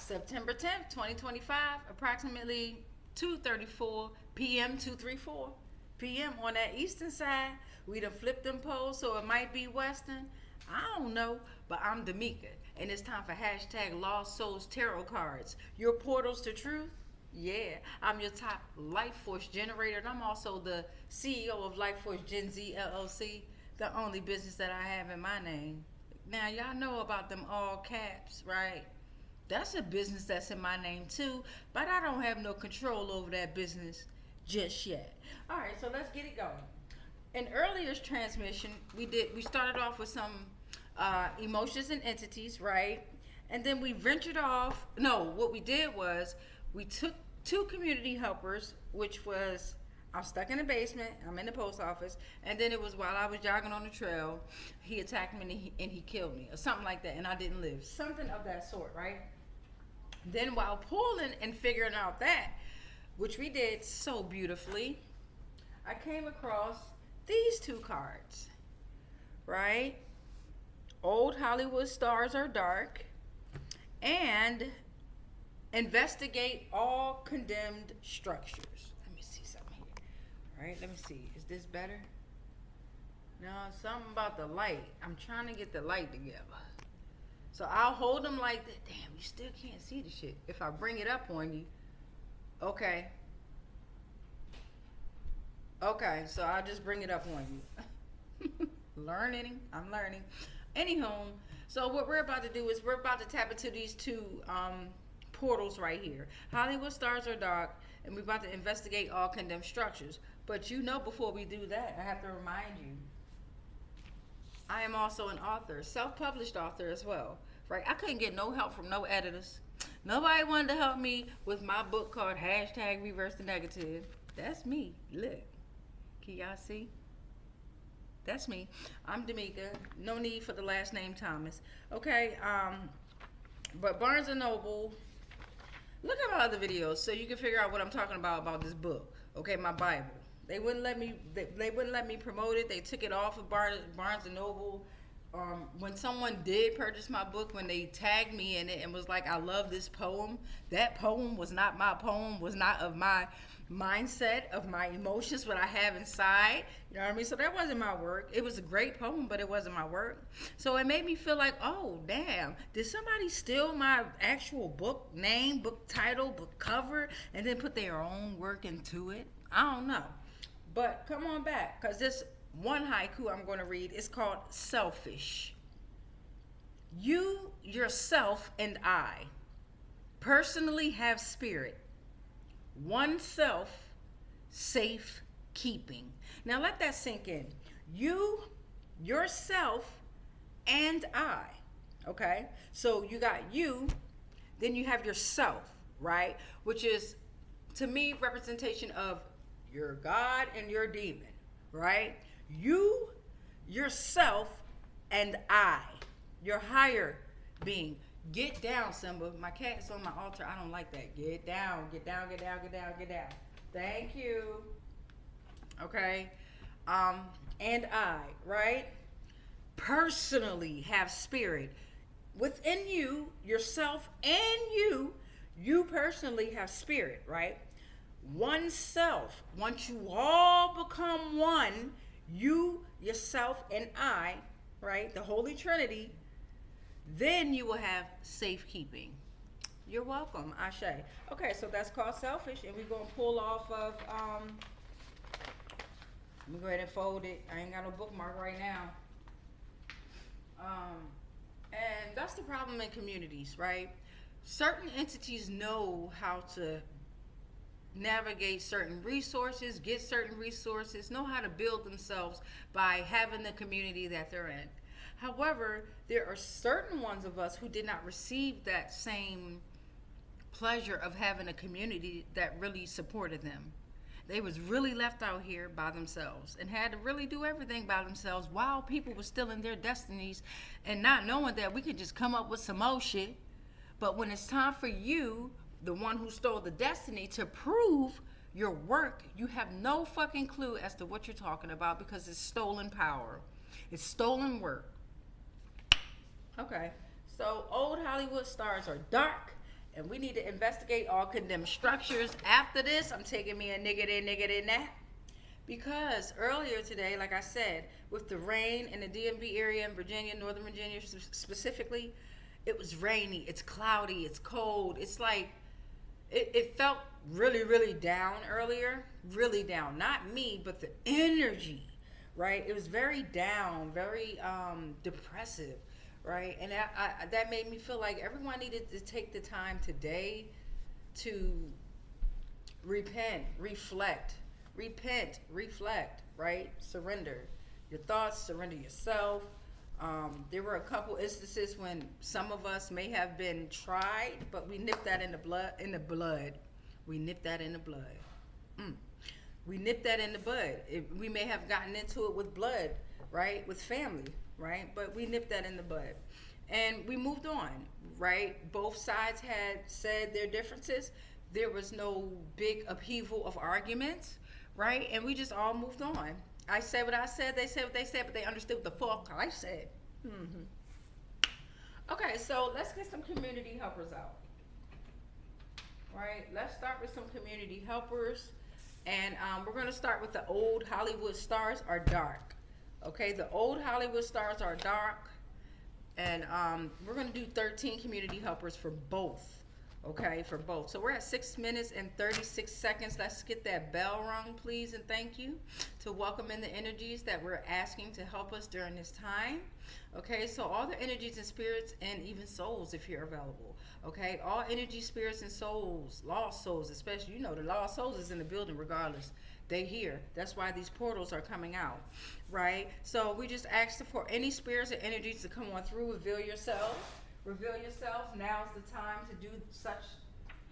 September 10th, 2025, approximately 2:34 p.m. 2:34 p.m. on that eastern side. We done flipped them poles, so it might be western. I don't know, but I'm Damika, and it's time for hashtag Lost Souls Tarot Cards. Your portals to truth? Yeah, I'm your top life force generator, and I'm also the CEO of Life Force Gen Z LLC, the only business that I have in my name. Now, y'all know about them all caps, right? That's a business that's in my name too, but I don't have no control over that business just yet. All right, so let's get it going. In earlier transmission, we started off with some emotions and entities, right? And then we ventured off. No, what we did was we took two community helpers, which was I'm stuck in the basement, I'm in the post office, and then it was while I was jogging on the trail, he attacked me and he killed me, or something like that, and I didn't live. Something of that sort, right? Then while pulling and figuring out that, which we did so beautifully, I came across these two cards, right? Old Hollywood Stars Are Dark and Investigate All Condemned Structures. Let me see something here. All right, let me see. Is this better? No, something about the light. I'm trying to get the light together. So I'll hold them like that. Damn, you still can't see the shit. If I bring it up on you. Okay. Okay, so I'll just bring it up on you. I'm learning. Anywho, so what we're about to do is we're about to tap into these two portals right here. Hollywood Stars Are Dark, and we're about to investigate all condemned structures. But you know, before we do that, I have to remind you, I am also an author, self-published author as well, right? I couldn't get no help from no editors. Nobody wanted to help me with my book called hashtag Reverse the Negative. That's me. Look. Can y'all see? That's me. I'm Damika. No need for the last name Thomas. Okay, but Barnes & Noble, look at my other videos so you can figure out what I'm talking about this book. Okay, my Bible. They wouldn't let me promote it. They took it off of Barnes & Noble. When someone did purchase my book, when they tagged me in it and was like, I love this poem, that poem was not my poem, was not of my mindset, of my emotions, what I have inside. You know what I mean? So that wasn't my work. It was a great poem, but it wasn't my work. So it made me feel like, oh, damn, did somebody steal my actual book name, book title, book cover, and then put their own work into it? I don't know. But come on back, because this one haiku I'm going to read is called Selfish. You, yourself, and I personally have spirit. Oneself, safekeeping. Now let that sink in. You, yourself, and I. Okay? So you got you, then you have yourself, right? Which is, to me, representation of your God and your demon, right? You, yourself, and I, your higher being. Get down, Simba. My cat's on my altar. I don't like that. Get down, get down, get down, get down, get down. Thank you. Okay. And I, right? Personally have spirit. Within you, yourself, and you personally have spirit, right? Oneself. Once you all become one, you, yourself, and I, right? The Holy Trinity. Then you will have safekeeping. You're welcome, Ashe. Okay, so that's called Selfish, and we're going to pull off of, let me go ahead and fold it. I ain't got no bookmark right now. And that's the problem in communities, right? Certain entities know how to navigate certain resources, get certain resources, know how to build themselves by having the community that they're in. However, there are certain ones of us who did not receive that same pleasure of having a community that really supported them. They was really left out here by themselves and had to really do everything by themselves while people were still in their destinies and not knowing that we could just come up with some more shit. But when it's time for you, the one who stole the destiny, to prove your work, you have no fucking clue as to what you're talking about because it's stolen power. It's stolen work. Okay, so old Hollywood stars are dark And we need to investigate all condemned structures. After this, I'm taking me a nigga nap. Because earlier today, like I said, with the rain in the DMV area in Virginia, Northern Virginia specifically, it was rainy, it's cloudy, it's cold. It's like, it felt really, really down earlier. Really down. Not me, but the energy, right? It was very down, very depressive, right? And that made me feel like everyone needed to take the time today to repent, reflect, right? Surrender your thoughts, surrender yourself. There were a couple instances when some of us may have been tried, but we nipped that in the blood. We nipped that in the blood. We nipped that in the bud. We may have gotten into it with blood, right? With family, right? But we nipped that in the bud. And we moved on, right? Both sides had said their differences. There was no big upheaval of arguments, right? And we just all moved on. I said what I said, they said what they said, but they understood what the fuck I said. Okay, so let's get some community helpers out. Right, let's start with some community helpers. And we're going to start with the old Hollywood stars are dark. Okay, the old Hollywood stars are dark. And we're going to do 13 community helpers for both. Okay, for both. So we're at 6 minutes and 36 seconds. Let's get that bell rung, please, and thank you to welcome in the energies that we're asking to help us during this time. Okay, so all the energies and spirits and even souls, if you're available. Okay, all energy, spirits, and souls, lost souls, especially, you know, the lost souls is in the building regardless. They here. That's why these portals are coming out, right? So we just asked for any spirits or energies to come on through, reveal yourselves. Reveal yourselves. Now's the time to do such.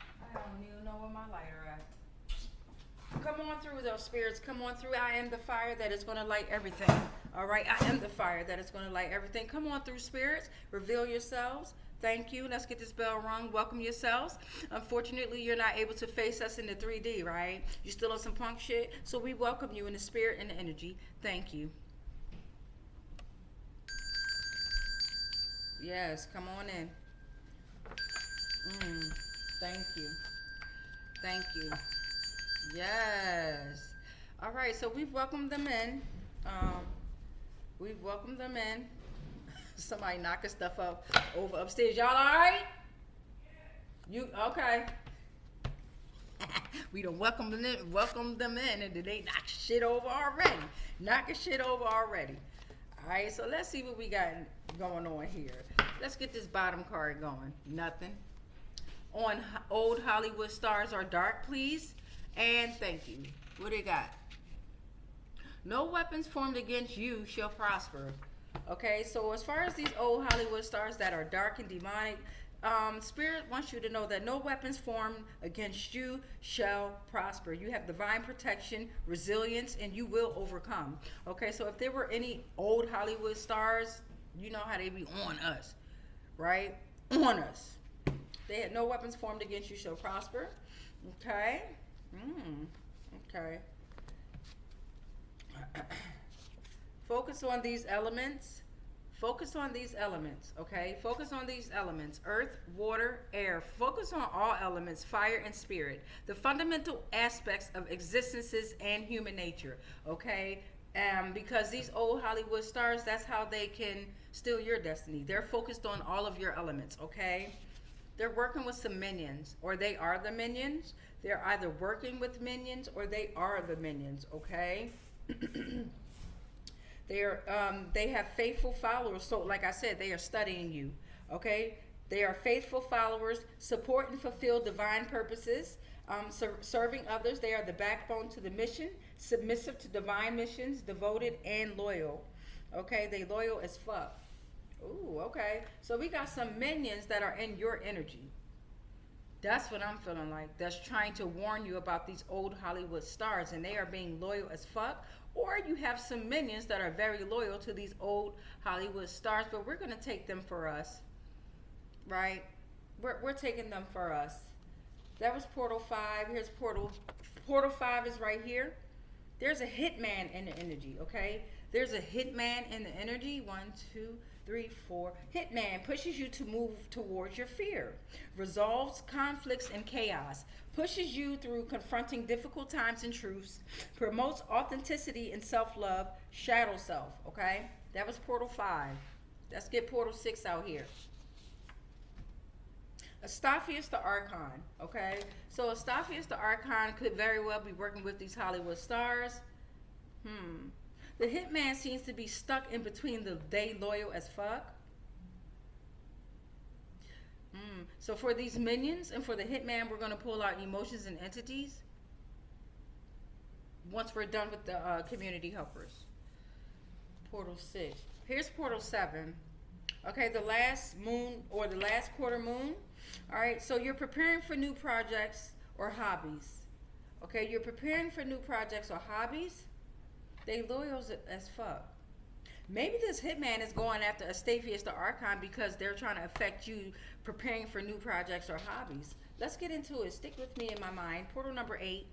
I don't even know where my lighter at. Come on through, those spirits. Come on through. I am the fire that is going to light everything. All right. I am the fire that is going to light everything. Come on through, spirits. Reveal yourselves. Thank you. Let's get this bell rung. Welcome yourselves. Unfortunately, you're not able to face us in the 3D, right? You're still on some punk shit. So we welcome you in the spirit and the energy. Thank you. Yes, come on in. Thank you. Thank you. Yes. All right, so we've welcomed them in. We've welcomed them in. Somebody knocking stuff up over upstairs. Y'all all right? You okay? We done welcomed them in, and they knock shit over already. Knocking shit over already. All right, so let's see what we got going on here. Let's get this bottom card going. Nothing. On old Hollywood stars are dark, please. And thank you. What do you got? No weapons formed against you shall prosper. Okay, so as far as these old Hollywood stars that are dark and demonic, Spirit wants you to know that no weapons formed against you shall prosper. You have divine protection, resilience, and you will overcome. Okay, so if there were any old Hollywood stars, you know how they be on us, right? On us. They had no weapons formed against you shall prosper. Okay. Okay. Focus on these elements. Focus on these elements, okay? Focus on these elements. Earth, water, air. Focus on all elements, fire and spirit. The fundamental aspects of existences and human nature, okay? Because these old Hollywood stars, that's how they can steal your destiny. They're focused on all of your elements, okay? They're working with some minions, or they are the minions. They're either working with minions or they are the minions, okay? They have faithful followers. So like I said, they are studying you, okay? They are faithful followers, support and fulfill divine purposes, serving others. They are the backbone to the mission, submissive to divine missions, devoted and loyal, okay? They loyal as fuck. Ooh, okay. So we got some minions that are in your energy. That's what I'm feeling like. That's trying to warn you about these old Hollywood stars, and they are being loyal as fuck. Or you have some minions that are very loyal to these old Hollywood stars, but we're going to take them for us, right? We're taking them for us. That was Portal 5. Here's Portal 5 is right here. There's a hitman in the energy, okay? There's a hitman in the energy. 1, 2, 3, 4. Hitman pushes you to move towards your fear, resolves conflicts and chaos, pushes you through confronting difficult times and truths, promotes authenticity and self-love, shadow self, okay? That was Portal 5. Let's get Portal 6 out here. Astaphiaos the Archon, okay? So Astaphiaos the Archon could very well be working with these Hollywood stars. The Hitman seems to be stuck in between the they loyal as fuck. So for these minions and for the Hitman, we're going to pull out emotions and entities once we're done with the community helpers. Portal 6. Here's Portal 7. Okay, the last moon or the last quarter moon. All right, so you're preparing for new projects or hobbies. Okay, you're preparing for new projects or hobbies. They loyal as fuck. Maybe this Hitman is going after Astaphiaos the Archon because they're trying to affect you preparing for new projects or hobbies. Let's get into it. Stick with me in my mind. Portal number 8.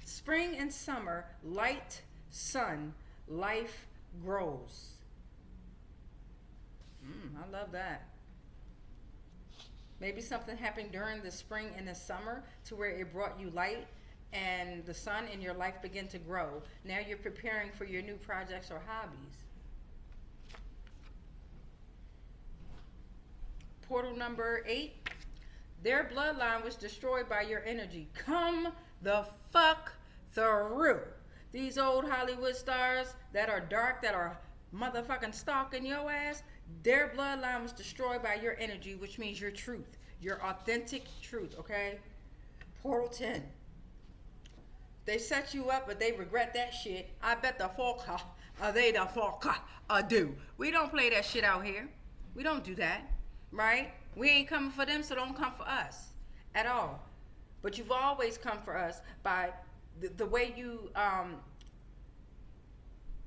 Spring and summer, light, sun, life grows. I love that. Maybe something happened during the spring and the summer to where it brought you light and the sun in your life began to grow. Now you're preparing for your new projects or hobbies. Portal number 8. Their bloodline was destroyed by your energy. Come the fuck through. These old Hollywood stars that are dark, that are motherfucking stalking your ass, their bloodline was destroyed by your energy, which means your truth, your authentic truth, okay? Portal 10. They set you up, but they regret that shit. I bet the fuck they the fuck do. We don't play that shit out here. We don't do that, right? We ain't coming for them, so don't come for us at all. But you've always come for us by the way you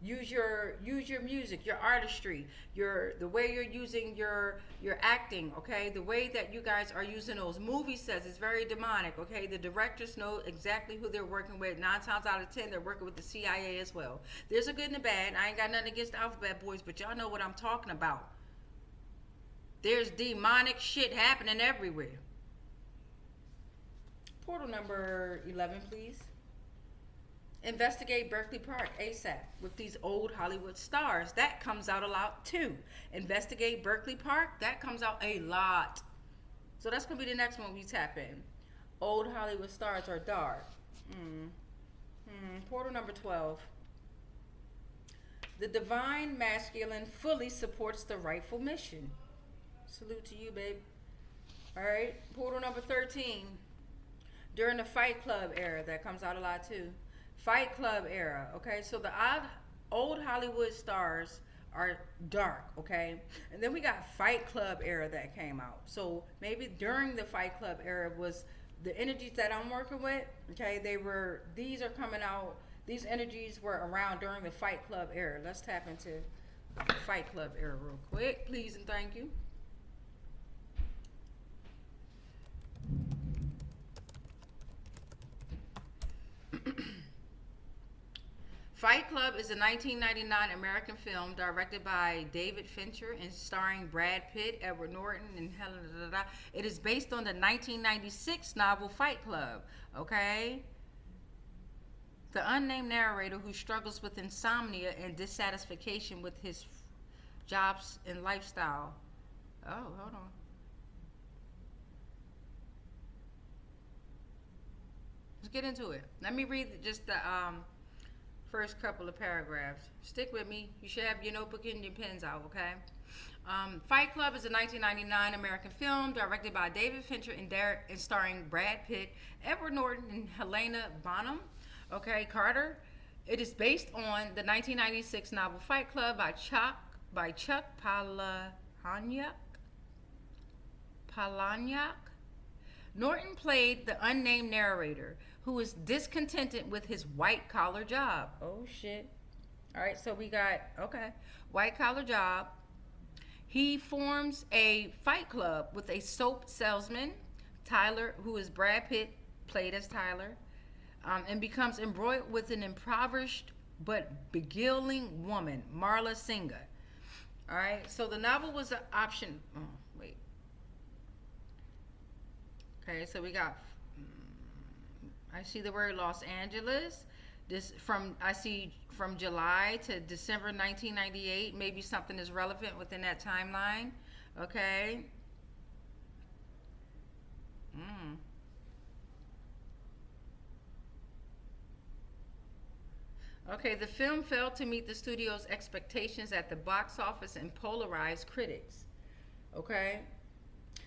use your music, your artistry, the way you're using your acting, okay? The way that you guys are using those movie sets is very demonic, okay? The directors know exactly who they're working with. 9 times out of 10, they're working with the CIA as well. There's a good and a bad. I ain't got nothing against the Alphabet Boys, but y'all know what I'm talking about. There's demonic shit happening everywhere. Portal number 11, please. Investigate Berkley Park ASAP with these old Hollywood stars. That comes out a lot too. Investigate Berkley Park. That comes out a lot. So that's going to be the next one we tap in. Old Hollywood stars are dark. Portal number 12. The divine masculine fully supports the rightful mission. Salute to you, babe. All right. Portal number 13. During the Fight Club era. That comes out a lot too. Fight Club era, okay? So the old Hollywood stars are dark, okay? And then we got Fight Club era that came out. So maybe during the Fight Club era was the energies that I'm working with, okay? These are coming out, these energies were around during the Fight Club era. Let's tap into the Fight Club era real quick, please and thank you. Fight Club is a 1999 American film directed by David Fincher and starring Brad Pitt, Edward Norton, and Helena. It is based on the 1996 novel Fight Club, okay? The unnamed narrator who struggles with insomnia and dissatisfaction with his jobs and lifestyle. Oh, hold on. Let's get into it. Let me read just the first couple of paragraphs. Stick with me. You should have your notebook and your pens out, okay? Fight Club is a 1999 American film directed by David Fincher and starring Brad Pitt, Edward Norton, and Helena Bonham, okay, Carter. It is based on the 1996 novel Fight Club by Chuck Palahniuk. Norton played the unnamed narrator who is discontented with his white-collar job. Oh, shit. All right, so we got, okay, white-collar job. He forms a fight club with a soap salesman, Tyler, who is Brad Pitt, played as Tyler, and becomes embroiled with an impoverished but beguiling woman, Marla Singer. All right. So the novel was an option. Oh, wait. Okay. So we got. I see the word Los Angeles. This I see from July to December 1998. Maybe something is relevant within that timeline. Okay. Okay, the film failed to meet the studio's expectations at the box office and polarized critics. Okay?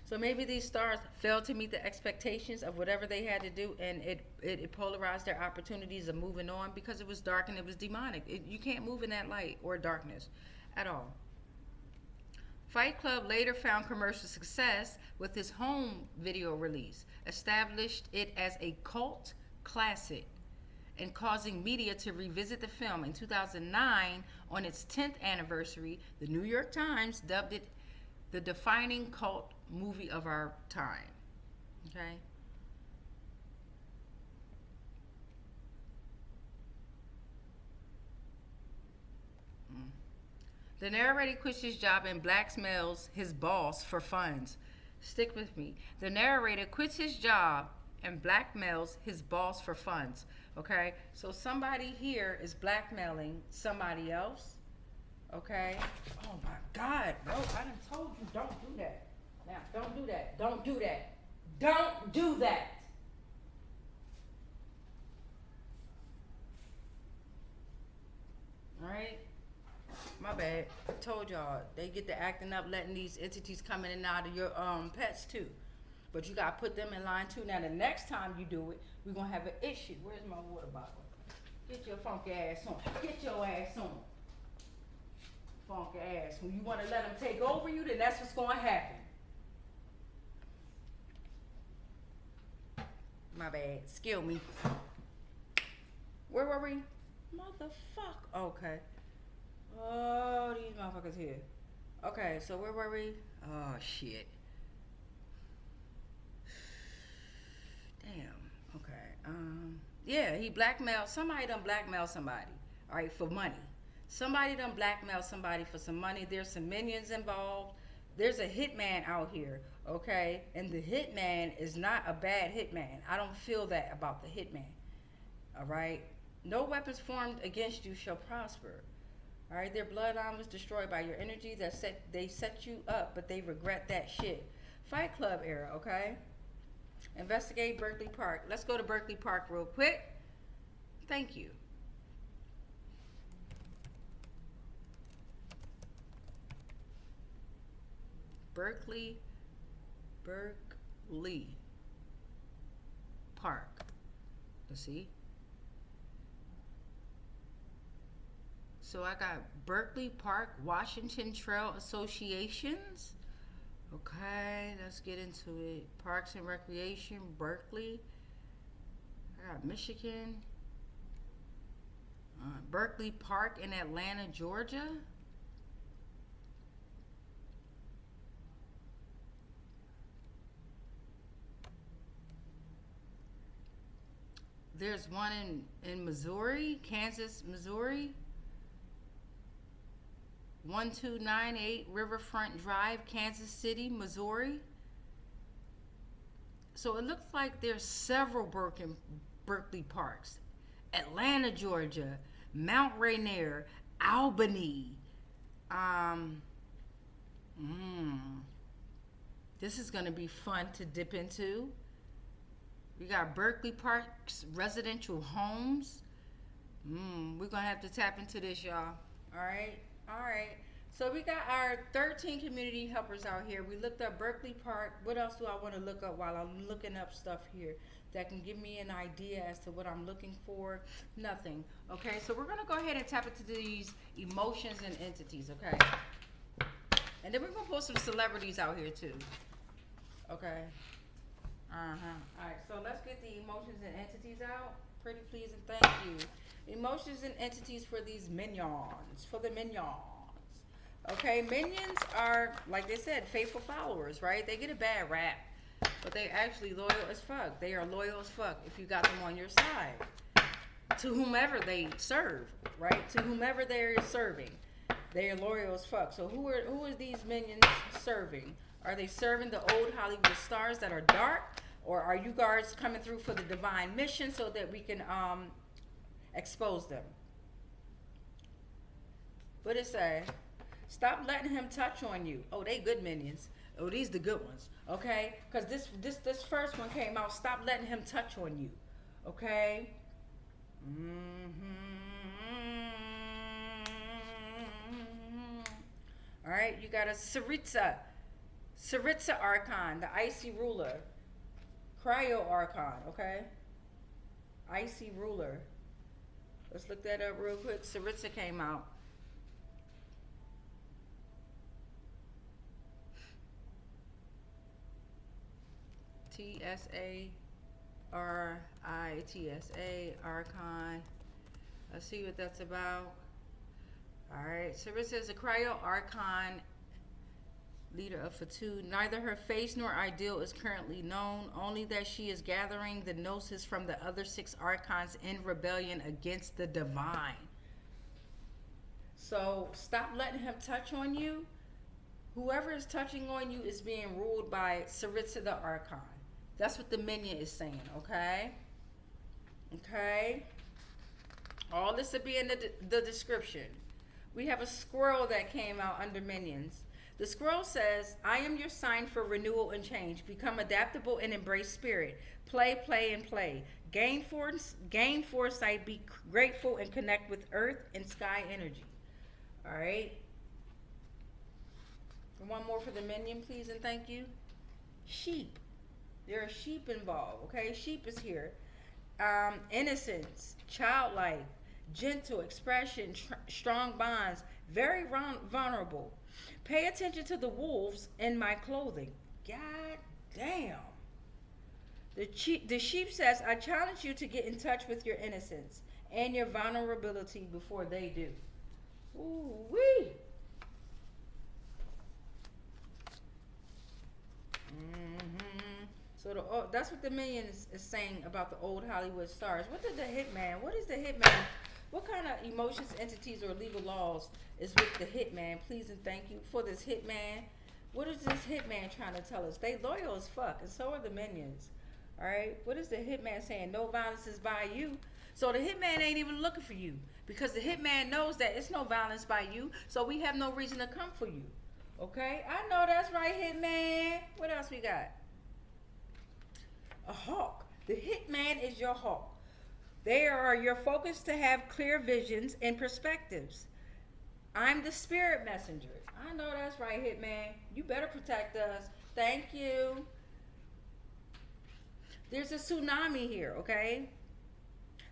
So maybe these stars failed to meet the expectations of whatever they had to do, and it polarized their opportunities of moving on because it was dark and it was demonic. You can't move in that light or darkness at all. Fight Club later found commercial success with his home video release, established it as a cult classic, and causing media to revisit the film. In 2009, on its 10th anniversary, the New York Times dubbed it the defining cult movie of our time. Okay? The narrator quits his job and blackmails his boss for funds. Stick with me. The narrator quits his job and blackmails his boss for funds. Okay? So somebody here is blackmailing somebody else. Okay? Oh my God, bro. I done told you don't do that. Now, don't do that. Don't do that. Don't do that. Alright? My bad. I told y'all, they get to acting up, letting these entities come in and out of your pets too. But you gotta put them in line too. Now the next time you do it, we're gonna have an issue. Where's my water bottle? Get your funky ass on. Get your ass on. Funky ass. When you wanna let them take over you, then that's what's gonna happen. My bad. Skill me. Where were we? Motherfucker. Okay. Oh, these motherfuckers here. Okay, so where were we? Oh, shit. Damn. Okay. Yeah, he blackmailed. Somebody done blackmailed somebody. All right, for money. Somebody done blackmailed somebody for some money. There's some minions involved. There's a hitman out here, okay? And the hitman is not a bad hitman. I don't feel that about the hitman. All right? No weapons formed against you shall prosper. All right, their bloodline was destroyed by your energy. They set you up, but they regret that shit. Fight Club era, okay? Investigate Berkley Park. Let's go to Berkley Park real quick. Thank you. Berkley Park. Let's see. So I got Berkley Park, Washington Trail Associations. Okay, let's get into it. Parks and Recreation, Berkley. I got Michigan. Berkley Park in Atlanta, Georgia. There's one in Missouri, Kansas, Missouri. 1298 Riverfront Drive, Kansas City, Missouri. So it looks like there's several Berkley Parks. Atlanta, Georgia, Mount Rainier, Albany. This is going to be fun to dip into. We got Berkley Park's residential homes. We're going to have to tap into this, y'all. All right. All right. So we got our 13 community helpers out here. We looked up Berkley Park. What else do I want to look up while I'm looking up stuff here that can give me an idea as to what I'm looking for? Nothing. Okay, so we're going to go ahead and tap into these emotions and entities, okay? And then we're going to pull some celebrities out here too. Okay. All right, so let's get the emotions and entities out. Pretty please and thank you. Emotions and entities for these minions. For the minions. Okay, minions are, like they said, faithful followers, right? They get a bad rap, but they actually loyal as fuck. They are loyal as fuck if you got them on your side. To whomever they serve, right? To whomever they're serving. They are loyal as fuck. So who are these minions serving? Are they serving the old Hollywood stars that are dark? Or are you guards coming through for the divine mission so that we can expose them? What it say? Stop letting him touch on you. Oh, they good minions. Oh, these the good ones. Okay? Because this first one came out. Stop letting him touch on you. Okay? All right, you got a Tsaritsa Archon, the icy ruler. Cryo Archon, okay? Icy ruler. Let's look that up real quick. Tsaritsa came out. Tsaritsa Archon. Let's see what that's about. Alright, Tsaritsa is a cryo archon, leader of Fatu. Neither her face nor ideal is currently known, only that she is gathering the gnosis from the other 6 archons in rebellion against the divine. So stop letting him touch on you. Whoever is touching on you is being ruled by Tsaritsa the Archon. That's what the minion is saying, okay? Okay? All this will be in the description. We have a squirrel that came out under minions. The squirrel says, I am your sign for renewal and change. Become adaptable and embrace spirit. Play, play, and play. Gain foresight, be grateful, and connect with earth and sky energy. All right? One more for the minion, please, and thank you. Sheep. There are sheep involved, okay? Sheep is here. Innocence, childlike, gentle expression, strong bonds, very vulnerable. Pay attention to the wolves in my clothing. God damn. The sheep says, I challenge you to get in touch with your innocence and your vulnerability before they do. Ooh wee. So that's what the minion is saying about the old Hollywood stars. What is the Hitman? What kind of emotions, entities, or legal laws is with the Hitman? Please and thank you for this Hitman. What is this Hitman trying to tell us? They loyal as fuck, and so are the minions. All right. What is the Hitman saying? No violence is by you. So the Hitman ain't even looking for you because the Hitman knows that it's no violence by you. So we have no reason to come for you. Okay. I know that's right, Hitman. What else we got? A hawk. The Hitman is your hawk. They are your focus to have clear visions and perspectives. I'm the spirit messenger. I know that's right, Hitman. You better protect us. Thank you. There's a tsunami here, okay?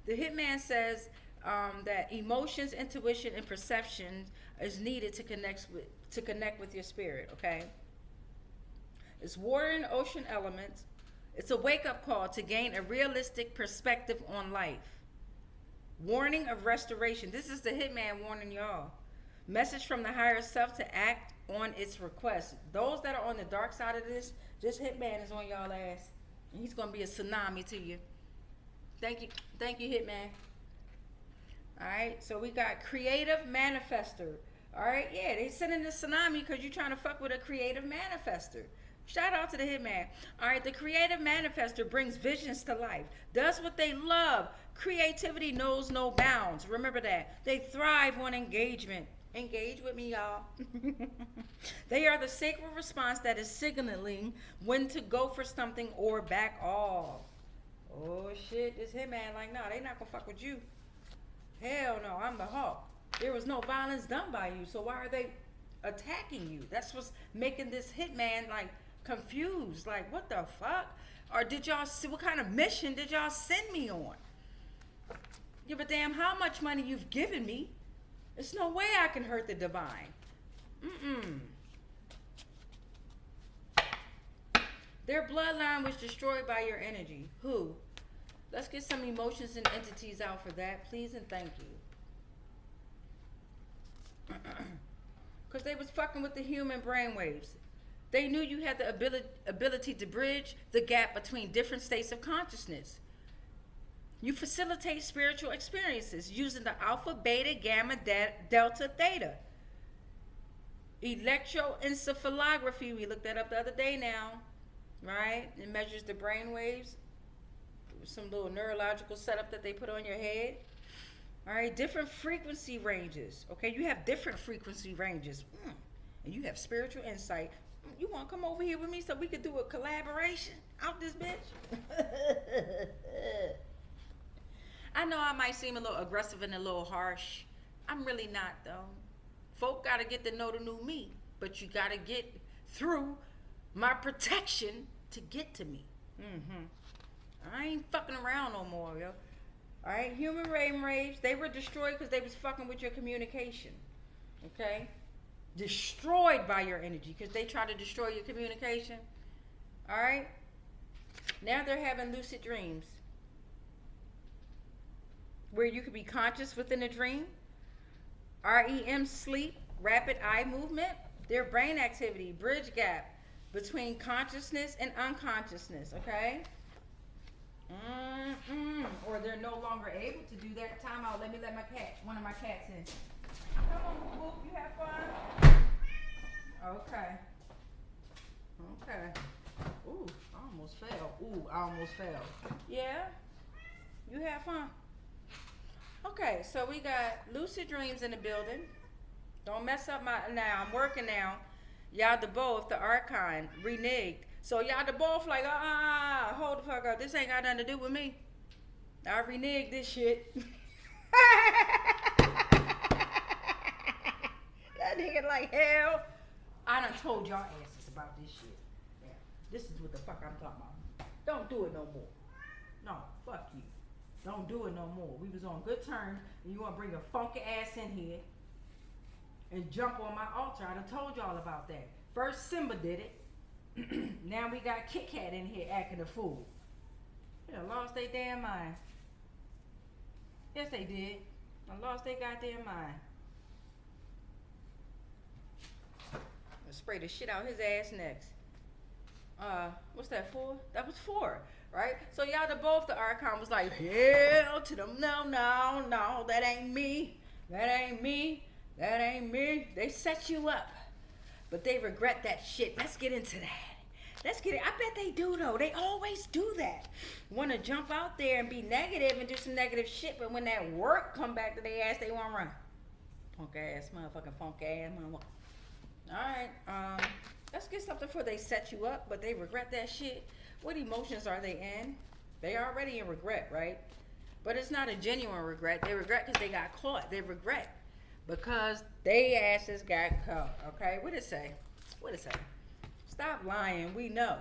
The Hitman says that emotions, intuition, and perception is needed to connect with your spirit, okay? It's water and ocean elements. It's a wake-up call to gain a realistic perspective on life. Warning of restoration. This is the Hitman warning y'all. Message from the higher self to act on its request. Those that are on the dark side of this Hitman is on y'all ass. And he's going to be a tsunami to you. Thank you, Hitman. All right, so we got creative manifestor. All right, yeah, they sending the tsunami because you're trying to fuck with a creative manifestor. Shout out to the Hitman. All right, the creative manifestor brings visions to life, does what they love. Creativity knows no bounds. Remember that. They thrive on engagement. Engage with me, y'all. They are the sacred response that is signaling when to go for something or back off. Oh, shit, this Hitman like, nah, they not gonna fuck with you. Hell no, I'm the hawk. There was no violence done by you, so why are they attacking you? That's what's making this Hitman, like, confused. Like, what the fuck? Or did y'all see, what kind of mission did y'all send me on? Give a damn how much money you've given me. There's no way I can hurt the divine. Their bloodline was destroyed by your energy. Who? Let's get some emotions and entities out for that, please and thank you. Because they was fucking with the human brainwaves. They knew you had the ability to bridge the gap between different states of consciousness. You facilitate spiritual experiences using the alpha, beta, gamma, delta, theta. Electroencephalography, we looked that up the other day now, right? It measures the brain waves, some little neurological setup that they put on your head. All right, different frequency ranges. Okay, you have different frequency ranges, and you have spiritual insight. You want to come over here with me so we could do a collaboration out this bitch? I know I might seem a little aggressive and a little harsh. I'm really not, though. Folk got to get to know the new me, but you got to get through my protection to get to me. I ain't fucking around no more, yo. All right, human brainwaves, they were destroyed because they was fucking with your communication. Okay? Destroyed by your energy because they try to destroy your communication. All right? Now they're having lucid dreams where you could be conscious within a dream. REM sleep, rapid eye movement, their brain activity, bridge gap between consciousness and unconsciousness, okay? Or they're no longer able to do that. Time out, let me let one of my cats in. Come on, Whoop, you have fun? Okay. Ooh, I almost fell. Yeah? You have fun? Okay, so we got lucid dreams in the building. Don't mess up now. I'm working now. Yaldabaoth, the Archon, Renigged. So Yaldabaoth like, hold the fuck up. This ain't got nothing to do with me. I reneged this shit. That nigga like, hell. I done told y'all asses about this shit. Yeah, this is what the fuck I'm talking about. Don't do it no more. No, fuck you. Don't do it no more. We was on good terms, and you want to bring a funky ass in here and jump on my altar. I done told y'all about that. First Simba did it. Now we got Kit Kat in here acting a fool. They done lost their damn mind. Yes, they did. I lost their goddamn mind. I'll spray the shit out his ass next. What's that for? That was 4. Right? So Yaldabaoth, the Archon, was like, hell to them. No, that ain't me. That ain't me. They set you up. But they regret that shit. Let's get into that. I bet they do, though. They always do that. Want to jump out there and be negative and do some negative shit, but when that work come back to their ass, they want to run. Punk ass motherfucker. Alright, let's get something before they set you up, but they regret that shit. What emotions are they in? They already in regret, right? But it's not a genuine regret. They regret because they got caught. They regret because they asses got caught. Okay? What it say? Stop lying. We know.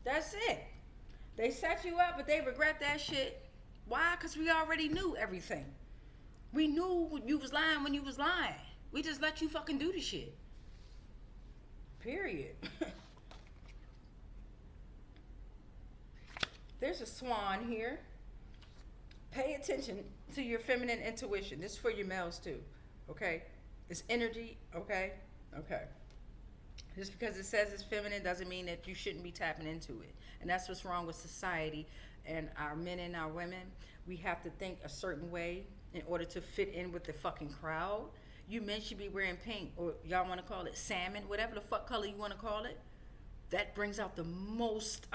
That's it. They set you up, but they regret that shit. Why? Because we already knew everything. We knew you was lying when you was lying. We just let you fucking do the shit. Period. There's a swan here. Pay attention to your feminine intuition. This is for your males too. Okay? It's energy. Okay? Just because it says it's feminine doesn't mean that you shouldn't be tapping into it. And that's what's wrong with society and our men and our women. We have to think a certain way in order to fit in with the fucking crowd. You men should be wearing pink, or y'all want to call it salmon, whatever the fuck color you want to call it. That brings out the most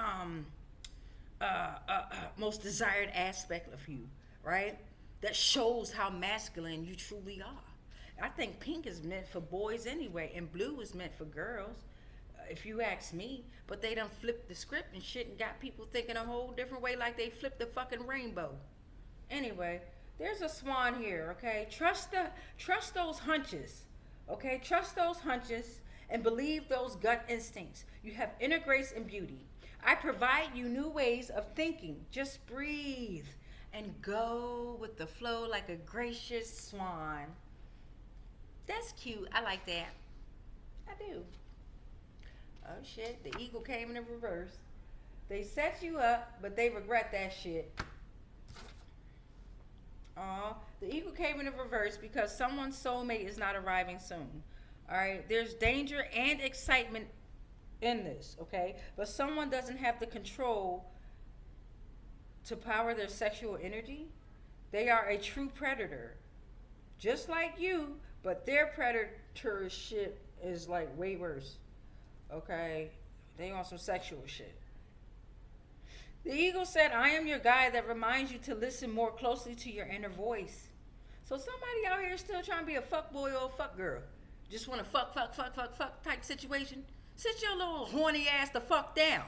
most desired aspect of you, right? That shows how masculine you truly are. I think pink is meant for boys anyway, and blue is meant for girls, if you ask me. But they done flipped the script and shit and got people thinking a whole different way, like they flipped the fucking rainbow. Anyway, there's a swan here, okay? Trust those hunches, okay? Trust those hunches and believe those gut instincts. You have inner grace and beauty. I provide you new ways of thinking. Just breathe and go with the flow like a gracious swan. That's cute. I like that. I do. Oh shit, the eagle came in reverse. They set you up, but they regret that shit. The eagle came in reverse because someone's soulmate is not arriving soon. Alright, there's danger and excitement in this, okay? But someone doesn't have the control to power their sexual energy. They are a true predator, just like you, but their predatorship is like way worse. Okay? They on some sexual shit. The eagle said, I am your guide that reminds you to listen more closely to your inner voice. So somebody out here still trying to be a fuck boy or a fuck girl. Just want to fuck type situation. Sit your little horny ass the fuck down.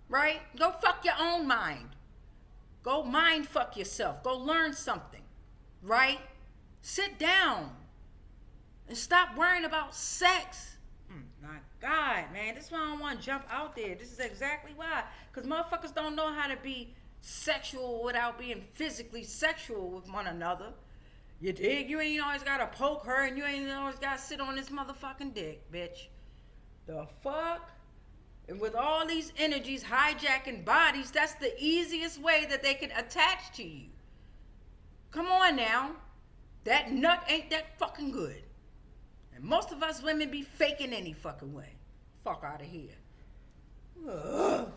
Right? Go fuck your own mind. Go mind fuck yourself. Go learn something. Right? Sit down. And stop worrying about sex. My God, man. This is why I don't want to jump out there. This is exactly why. Because motherfuckers don't know how to be sexual without being physically sexual with one another. You dig? You ain't always got to poke her and you ain't always got to sit on this motherfucking dick, bitch. The fuck? And with all these energies hijacking bodies, that's the easiest way that they can attach to you. Come on now. That nut ain't that fucking good. And most of us women be faking any fucking way. Fuck out of here. Ugh.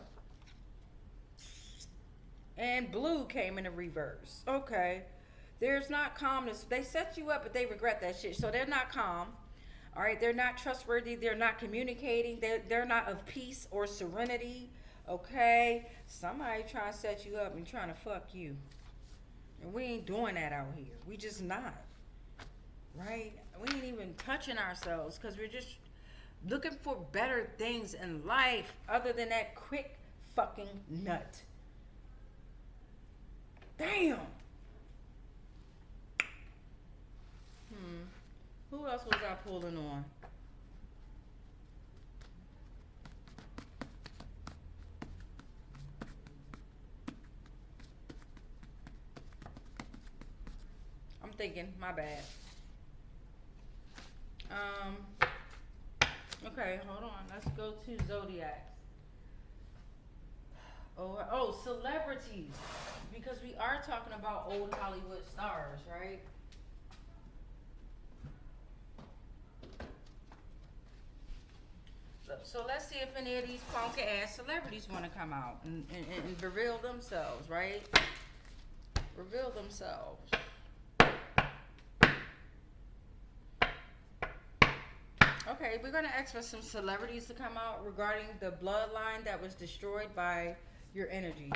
And blue came in a reverse. Okay. There's not calmness. They set you up, but they regret that shit. So they're not calm. All right. They're not trustworthy. They're not communicating. They're not of peace or serenity. Okay. Somebody trying to set you up and trying to fuck you. And we ain't doing that out here. We just not. Right? We ain't even touching ourselves because we're just looking for better things in life other than that quick fucking nut. Damn. Who else was I pulling on? I'm thinking, my bad. Okay, hold on. Let's go to Zodiacs. Oh, celebrities. Because we are talking about old Hollywood stars, right? So let's see if any of these funky ass celebrities want to come out and reveal themselves, right? Reveal themselves. Okay, we're going to ask for some celebrities to come out regarding the bloodline that was destroyed by your energy.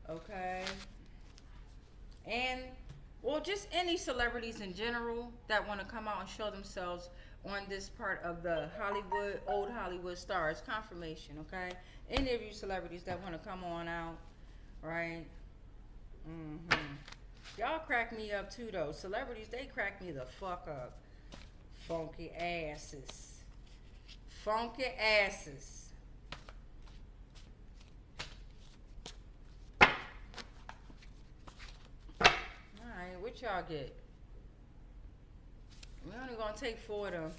Okay? And, well, just any celebrities in general that want to come out and show themselves on this part of the Hollywood, old Hollywood stars confirmation, okay? Any of you celebrities that want to come on out, right? Y'all crack me up too, though. Celebrities, they crack me the fuck up. Funky asses. Funky asses. Alright, what y'all get? We're only gonna take 4 of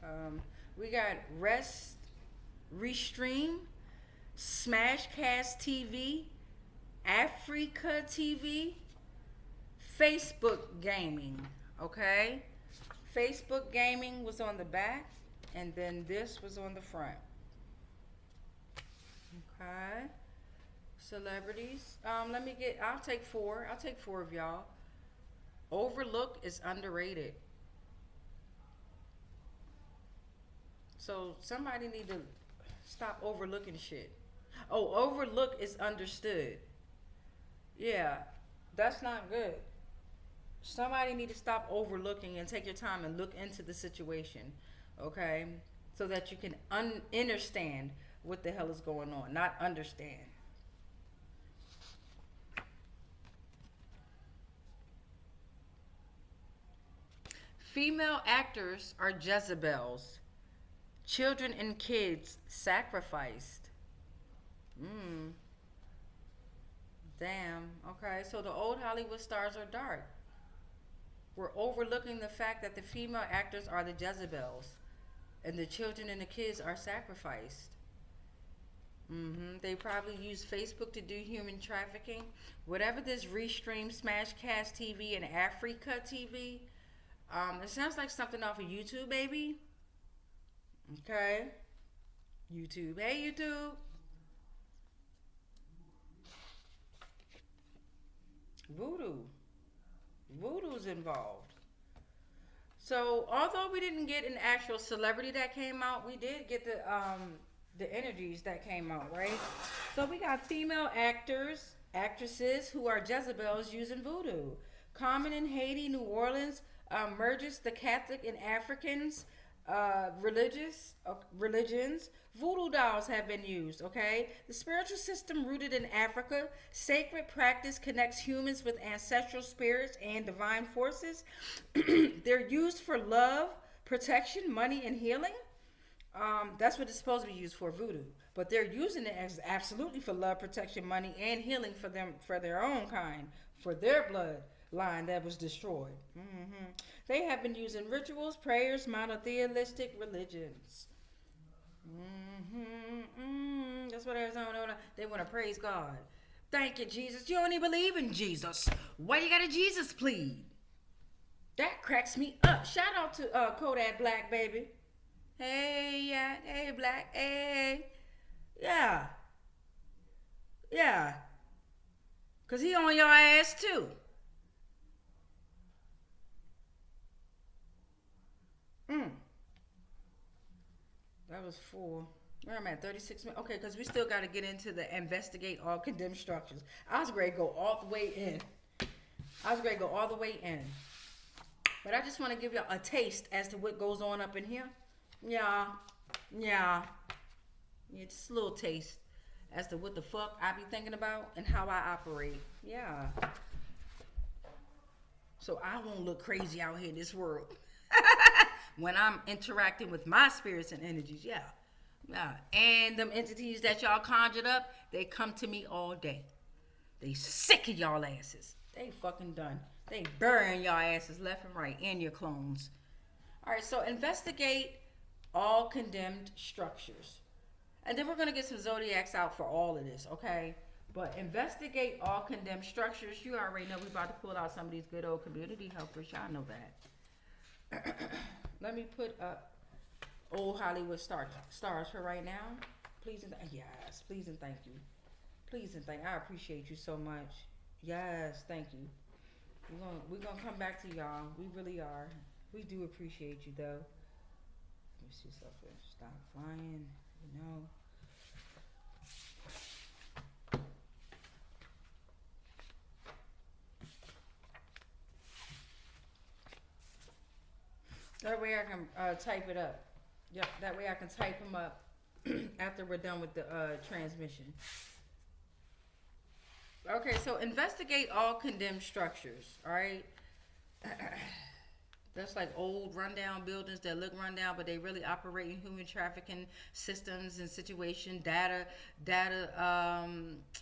them. We got Restream, Smashcast TV, Africa TV, Facebook Gaming. Okay? Facebook Gaming was on the back, and then this was on the front. Okay. Celebrities. I'll take 4. I'll take 4 of y'all. Overlook is underrated. So somebody need to stop overlooking shit. Oh, overlook is understood. Yeah, that's not good. Somebody need to stop overlooking and take your time and look into the situation, okay? So that you can understand what the hell is going on, not understand. Female actors are Jezebels. Children and kids sacrificed. Damn. Okay, so the old Hollywood stars are dark. We're overlooking the fact that the female actors are the Jezebels, and the children and the kids are sacrificed. They probably use Facebook to do human trafficking. Whatever this Restream, Smashcast TV, and Africa TV, it sounds like something off of YouTube, baby. Okay. YouTube. Hey, YouTube. Voodoo's involved. So although we didn't get an actual celebrity that came out, we did get the energies that came out, right? So we got female actors, actresses who are Jezebels using voodoo. Common in Haiti, New Orleans, merges the Catholic and Africans religions. Voodoo dolls have been used. Okay, the spiritual system rooted in Africa. Sacred practice connects humans with ancestral spirits and divine forces. They're used for love, protection, money, and healing. That's what it's supposed to be used for, voodoo. But they're using it as absolutely for love, protection, money, and healing for them, for their own kind, for their bloodline that was destroyed. They have been used in rituals, prayers, monotheistic religions. That's what they want to praise God. Thank you, Jesus. You don't even believe in Jesus. Why you got a Jesus plead? That cracks me up. Shout out to Kodak Black, baby. Hey, yeah, hey, Black, hey, yeah, yeah, cause he on your ass too. That was 4. Where am I at? 36 minutes. Okay, because we still got to get into the investigate all condemned structures. I was ready to go all the way in. But I just want to give y'all a taste as to what goes on up in here. Yeah. Just a little taste as to what the fuck I be thinking about and how I operate. Yeah. So I won't look crazy out here in this world. When I'm interacting with my spirits and energies, yeah. And them entities that y'all conjured up, they come to me all day. They sick of y'all asses. They fucking done. They burying y'all asses left and right, and your clones. All right, so investigate all condemned structures. And then we're going to get some zodiacs out for all of this, okay? But investigate all condemned structures. You already know we about to pull out some of these good old community helpers. Y'all know that. Let me put up old Hollywood stars for right now. Please and yes, please and thank you. Please and thank you. I appreciate you so much. Yes, thank you. We're gonna come back to y'all. We really are. We do appreciate you though. Let me see something. Stop flying. You know. That way I can type it up. Yep, that way I can type them up after we're done with the transmission. Okay, so investigate all condemned structures, all right? That's like old rundown buildings that look rundown, but they really operate in human trafficking systems and situation, data,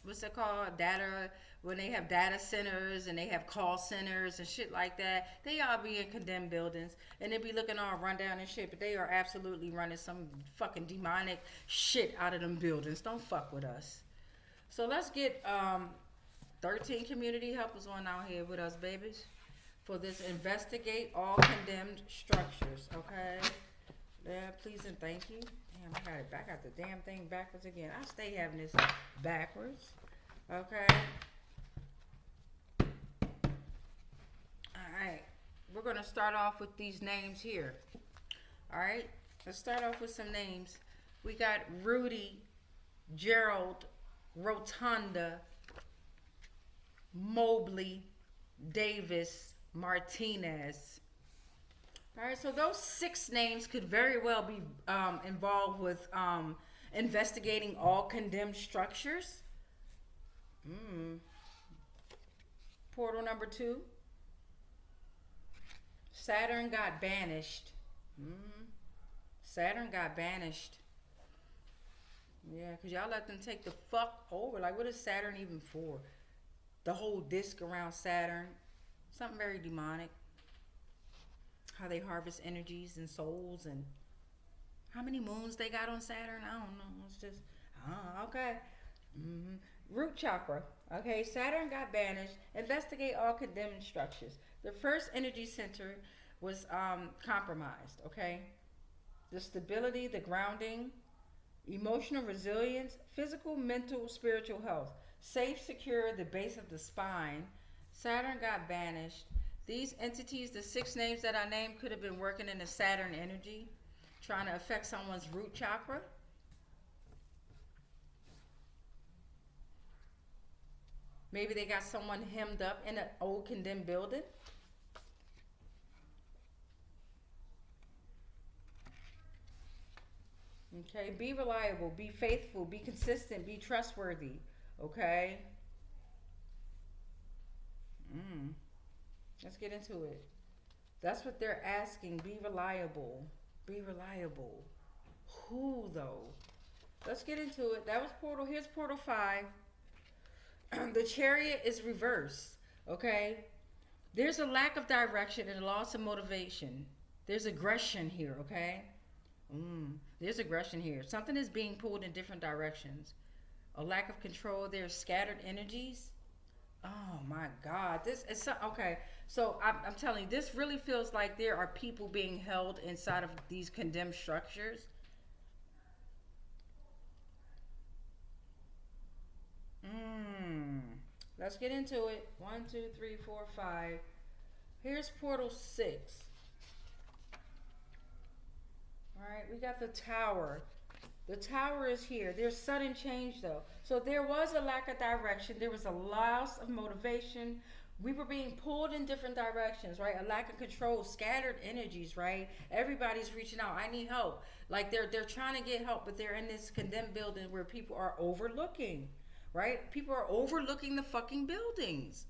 what's that called? Data, when they have data centers and they have call centers and shit like that, they all be in condemned buildings and they be looking all rundown and shit, but they are absolutely running some fucking demonic shit out of them buildings. Don't fuck with us. So let's get 13 community helpers on out here with us, babies, for this investigate all condemned structures, okay? Yeah, please and thank you. Damn, I got the damn thing backwards again. I stay having this backwards, okay? All right, we're gonna start off with these names here. All right, let's start off with some names. We got Rudy, Gerald, Rotunda, Mobley, Davis, Martinez. All right, so those 6 names could very well be involved with investigating all condemned structures. Portal number 2. Saturn got banished. Saturn got banished. Yeah, because y'all let them take the fuck over. Like, what is Saturn even for? The whole disc around Saturn. Something very demonic. How they harvest energies and souls, and how many moons they got on Saturn. I don't know. It's just, okay. Root chakra. Okay, Saturn got banished. Investigate all condemned structures. The first energy center was compromised. Okay, the stability, the grounding, emotional resilience, physical, mental, spiritual health. Safe, secure, the base of the spine. Saturn got banished. These entities, the 6 names that I named, could have been working in the Saturn energy, trying to affect someone's root chakra. Maybe they got someone hemmed up in an old condemned building. Okay, be reliable, be faithful, be consistent, be trustworthy. Okay. Let's get into it. That's what they're asking. Be reliable. Be reliable. Who though? Let's get into it. That was Portal. Here's Portal 5. The Chariot is reversed. Okay. There's a lack of direction and a loss of motivation. There's aggression here. Okay. There's aggression here. Something is being pulled in different directions. A lack of control. There's scattered energies. Oh my God. This is so, okay. So I'm telling you, this really feels like there are people being held inside of these condemned structures. Let's get into it. 1, 2, 3, 4, 5. Here's Portal 6. All right, we got the Tower. The Tower is here. There's sudden change though. So there was a lack of direction. There was a loss of motivation. We were being pulled in different directions, right? A lack of control, scattered energies, right? Everybody's reaching out. I need help. Like they're trying to get help, but they're in this condemned building where people are overlooking, right? People are overlooking the fucking buildings.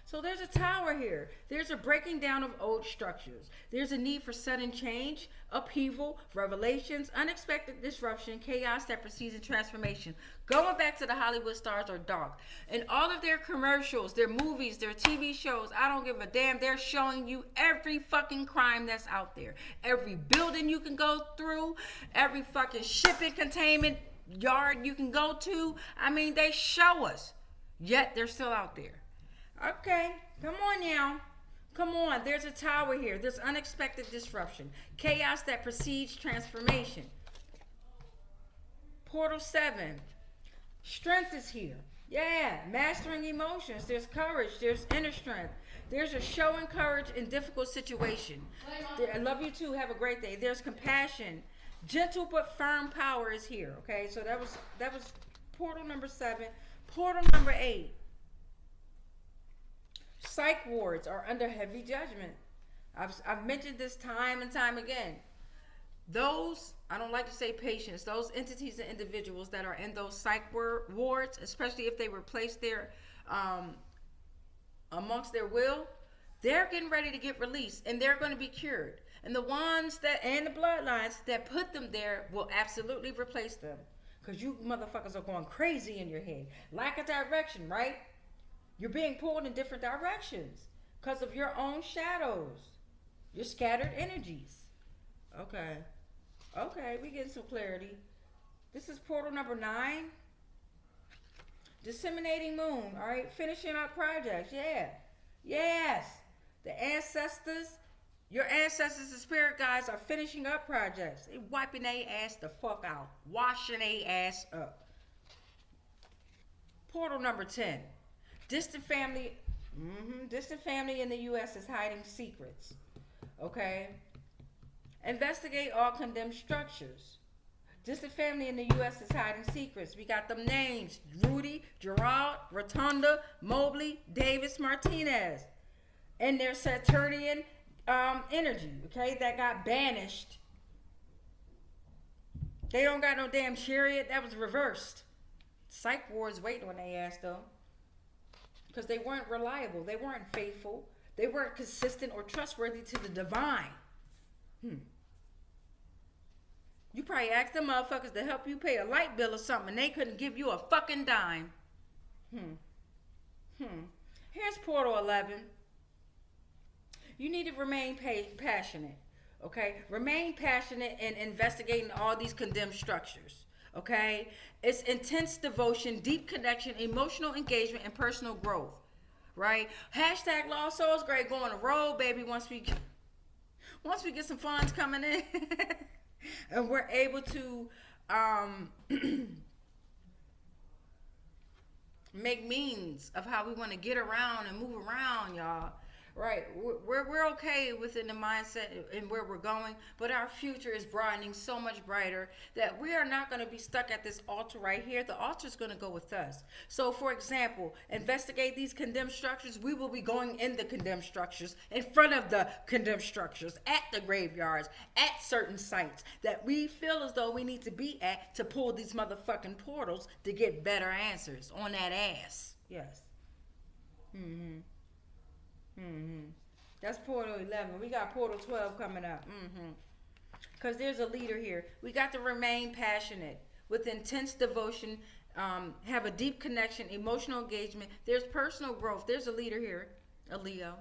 So there's a tower here. There's a breaking down of old structures. There's a need for sudden change, upheaval, revelations, unexpected disruption, chaos that precedes a transformation. Going back to the Hollywood stars are dark. In all of their commercials, their movies, their TV shows, I don't give a damn. They're showing you every fucking crime that's out there. Every building you can go through, every fucking shipping containment yard you can go to. I mean, they show us. Yet they're still out there. Okay, come on now. Come on, there's a tower here. There's unexpected disruption. Chaos that precedes transformation. Portal 7. Strength is here. Yeah, mastering emotions. There's courage. There's inner strength. There's a showing courage in difficult situation. I love you too. Have a great day. There's compassion. Gentle but firm power is here. Okay, so that was portal number 7. Portal number 8. Psych wards are under heavy judgment. I've mentioned this time and time again. Those, I don't like to say patients, those entities and individuals that are in those psych wards, especially if they were placed there amongst their will, they're getting ready to get released and they're going to be cured. And the ones and the bloodlines that put them there will absolutely replace them. Because you motherfuckers are going crazy in your head. Lack of direction, right? You're being pulled in different directions because of your own shadows, your scattered energies. Okay, we getting some clarity. This is portal number 9. Disseminating moon, all right? Finishing up projects, yeah. Yes, the ancestors, your ancestors and spirit guides are finishing up projects. They wiping their ass the fuck out, washing their ass up. Portal number 10. Distant family in the U.S. is hiding secrets. Okay? Investigate all condemned structures. Distant family in the U.S. is hiding secrets. We got them names. Rudy, Gerard, Rotunda, Mobley, Davis, Martinez. And their Saturnian energy, okay, that got banished. They don't got no damn chariot. That was reversed. Psych wards waiting on their ass, though. Because they weren't reliable. They weren't faithful. They weren't consistent or trustworthy to the divine. You probably asked them motherfuckers to help you pay a light bill or something and they couldn't give you a fucking dime. Here's portal 11. You need to remain passionate. Okay? Remain passionate in investigating all these condemned structures. Okay? It's intense devotion, deep connection, emotional engagement, and personal growth. Right? Hashtag Lost Souls Great going to roll, baby, once we get some funds coming in. And we're able to make means of how we want to get around and move around, y'all. Right, we're okay within the mindset and where we're going, but our future is broadening so much brighter that we are not going to be stuck at this altar right here. The altar is going to go with us. So, for example, investigate these condemned structures. We will be going in the condemned structures, in front of the condemned structures, at the graveyards, at certain sites that we feel as though we need to be at to pull these motherfucking portals to get better answers on that ass. Yes. That's Portal 11. We got Portal 12 coming up. Because there's a leader here. We got to remain passionate with intense devotion, have a deep connection, emotional engagement. There's personal growth. There's a leader here, a Leo,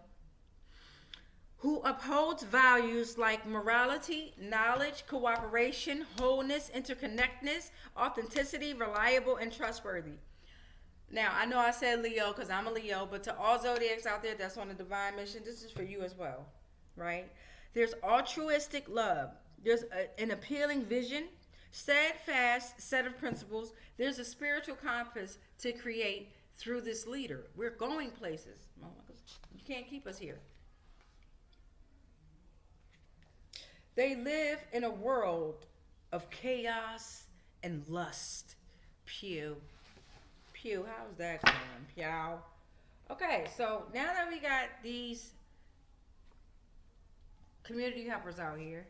who upholds values like morality, knowledge, cooperation, wholeness, interconnectedness, authenticity, reliable, and trustworthy. Now, I know I said Leo because I'm a Leo, but to all zodiacs out there that's on a divine mission, this is for you as well, right? There's altruistic love. There's an appealing vision, steadfast set of principles. There's a spiritual compass to create through this leader. We're going places. You can't keep us here. They live in a world of chaos and lust. Pew. How's that going? Pew. Okay, so now that we got these community helpers out here,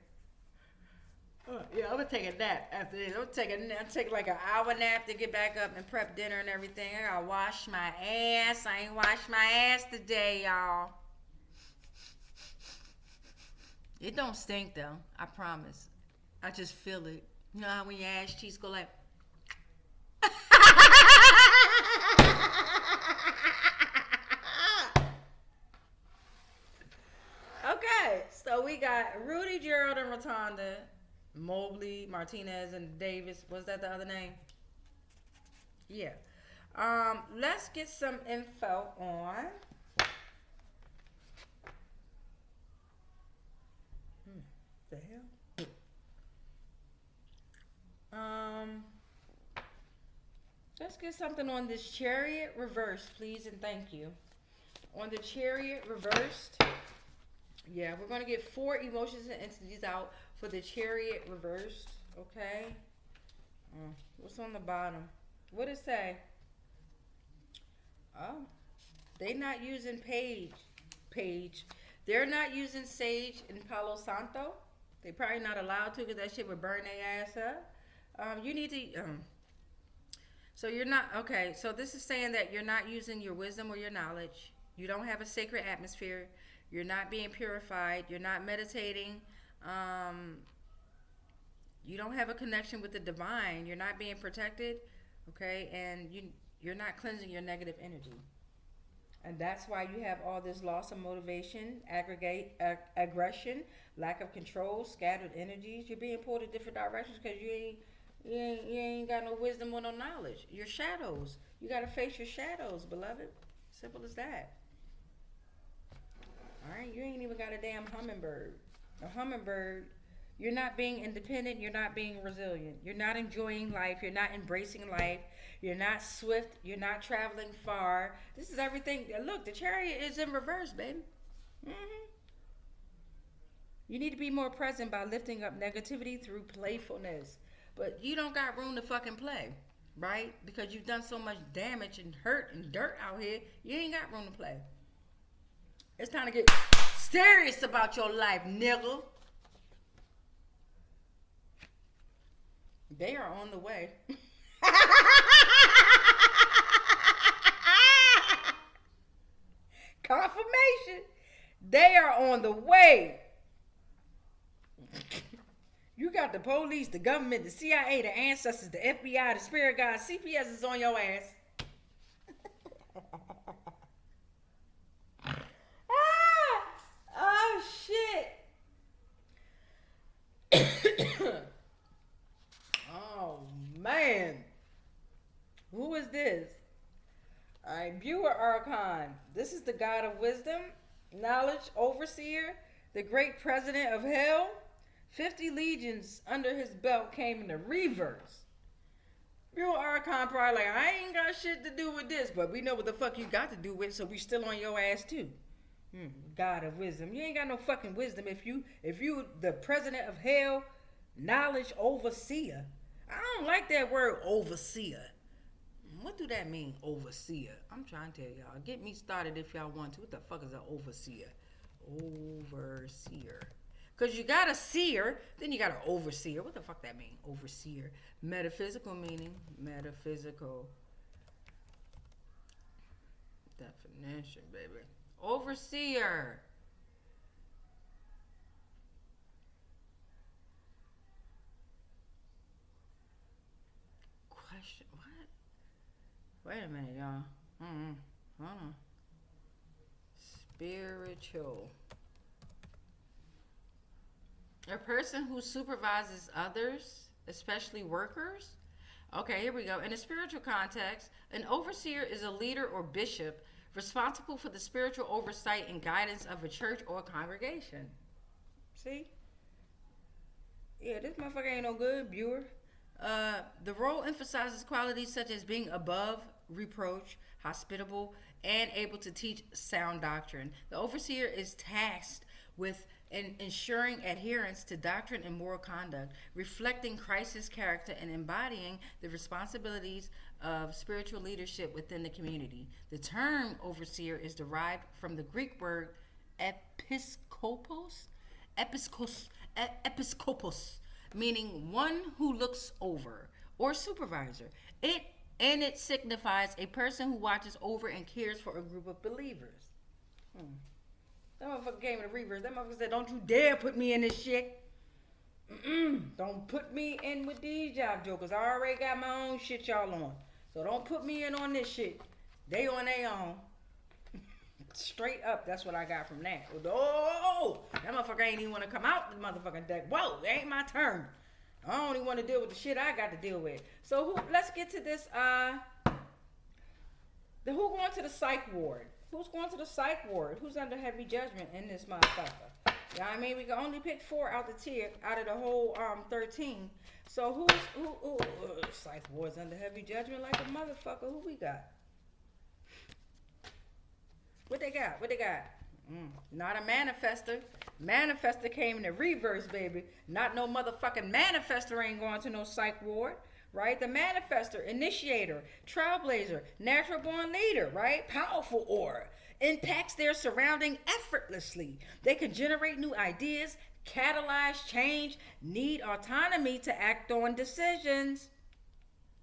yeah, I'm gonna take a nap after this. I'm gonna take like an hour nap to get back up and prep dinner and everything. I gotta wash my ass. I ain't washed my ass today, y'all. It don't stink though, I promise. I just feel it. You know how when your ass cheeks go like. Okay, so we got Rudy, Gerald, and Rotunda, Mobley, Martinez, and Davis. Was that the other name? Yeah. Let's get some info on. The hell? Let's get something on this Chariot reversed, please, and thank you. On the Chariot reversed. Yeah, we're going to get 4 emotions and entities out for the Chariot reversed, okay? What's on the bottom? What does it say? Oh, they not using Page. They're not using Sage in Palo Santo. They probably not allowed to because that shit would burn their ass up. You need to... So you're not... Okay, so this is saying that you're not using your wisdom or your knowledge. You don't have a sacred atmosphere. You're not being purified. You're not meditating. You don't have a connection with the divine. You're not being protected, okay? And you're not cleansing your negative energy. And that's why you have all this loss of motivation, aggression, lack of control, scattered energies. You're being pulled in different directions because you ain't got no wisdom or no knowledge. Your shadows. You got to face your shadows, beloved. Simple as that. All right, you ain't even got a damn hummingbird. A hummingbird, you're not being independent, you're not being resilient. You're not enjoying life, you're not embracing life. You're not swift, you're not traveling far. This is everything. Look, the Chariot is in reverse, baby. You need to be more present by lifting up negativity through playfulness. But you don't got room to fucking play, right? Because you've done so much damage and hurt and dirt out here, you ain't got room to play. It's time to get serious about your life, nigga. They are on the way. Confirmation. They are on the way. You got the police, the government, the CIA, the ancestors, the FBI, the spirit guide, CPS is on your ass. Oh, shit. Oh, man. Who is this? All right, viewer Archon. This is the God of wisdom, knowledge, overseer, the great president of hell. 50 legions under his belt came in the reverse. Your Archon probably like, I ain't got shit to do with this, but we know what the fuck you got to do with, so we still on your ass too. God of wisdom. You ain't got no fucking wisdom if you the president of hell, knowledge overseer. I don't like that word overseer. What do that mean, overseer? I'm trying to tell y'all. Get me started if y'all want to. What the fuck is an overseer? Overseer. Because you got a seer, then you got an overseer. What the fuck that mean? Overseer. Metaphysical meaning. Metaphysical definition, baby. Overseer. Question. What? Wait a minute, y'all. Hold on. Spiritual. A person who supervises others, especially workers. Okay, here we go. In a spiritual context, an overseer is a leader or bishop responsible for the spiritual oversight and guidance of a church or congregation. See? Yeah, this motherfucker ain't no good, Buer. The role emphasizes qualities such as being above reproach, hospitable, and able to teach sound doctrine. The overseer is tasked with ensuring adherence to doctrine and moral conduct, reflecting Christ's character and embodying the responsibilities of spiritual leadership within the community. The term overseer is derived from the Greek word episkopos, meaning one who looks over or supervisor. It signifies a person who watches over and cares for a group of believers. That motherfucker came in the reverse. That motherfucker said, don't you dare put me in this shit. Don't put me in with these job jokers. I already got my own shit y'all on. So don't put me in on this shit. They on their own. Straight up, that's what I got from that. Oh, that motherfucker ain't even want to come out the motherfucking deck. Whoa, it ain't my turn. I don't even want to deal with the shit I got to deal with. So let's get to this. Who going to the psych ward? Who's going to the psych ward? Who's under heavy judgment in this motherfucker? You know what I mean? We can only pick 4 out of the whole 13. So who psych ward's under heavy judgment like a motherfucker? Who we got? What they got? Not a manifestor. Manifestor came in the reverse, baby. Not no motherfucking manifestor ain't going to no psych ward. Right? The manifestor, initiator, trailblazer, natural born leader, right? Powerful aura, impacts their surrounding effortlessly. They can generate new ideas, catalyze change, need autonomy to act on decisions.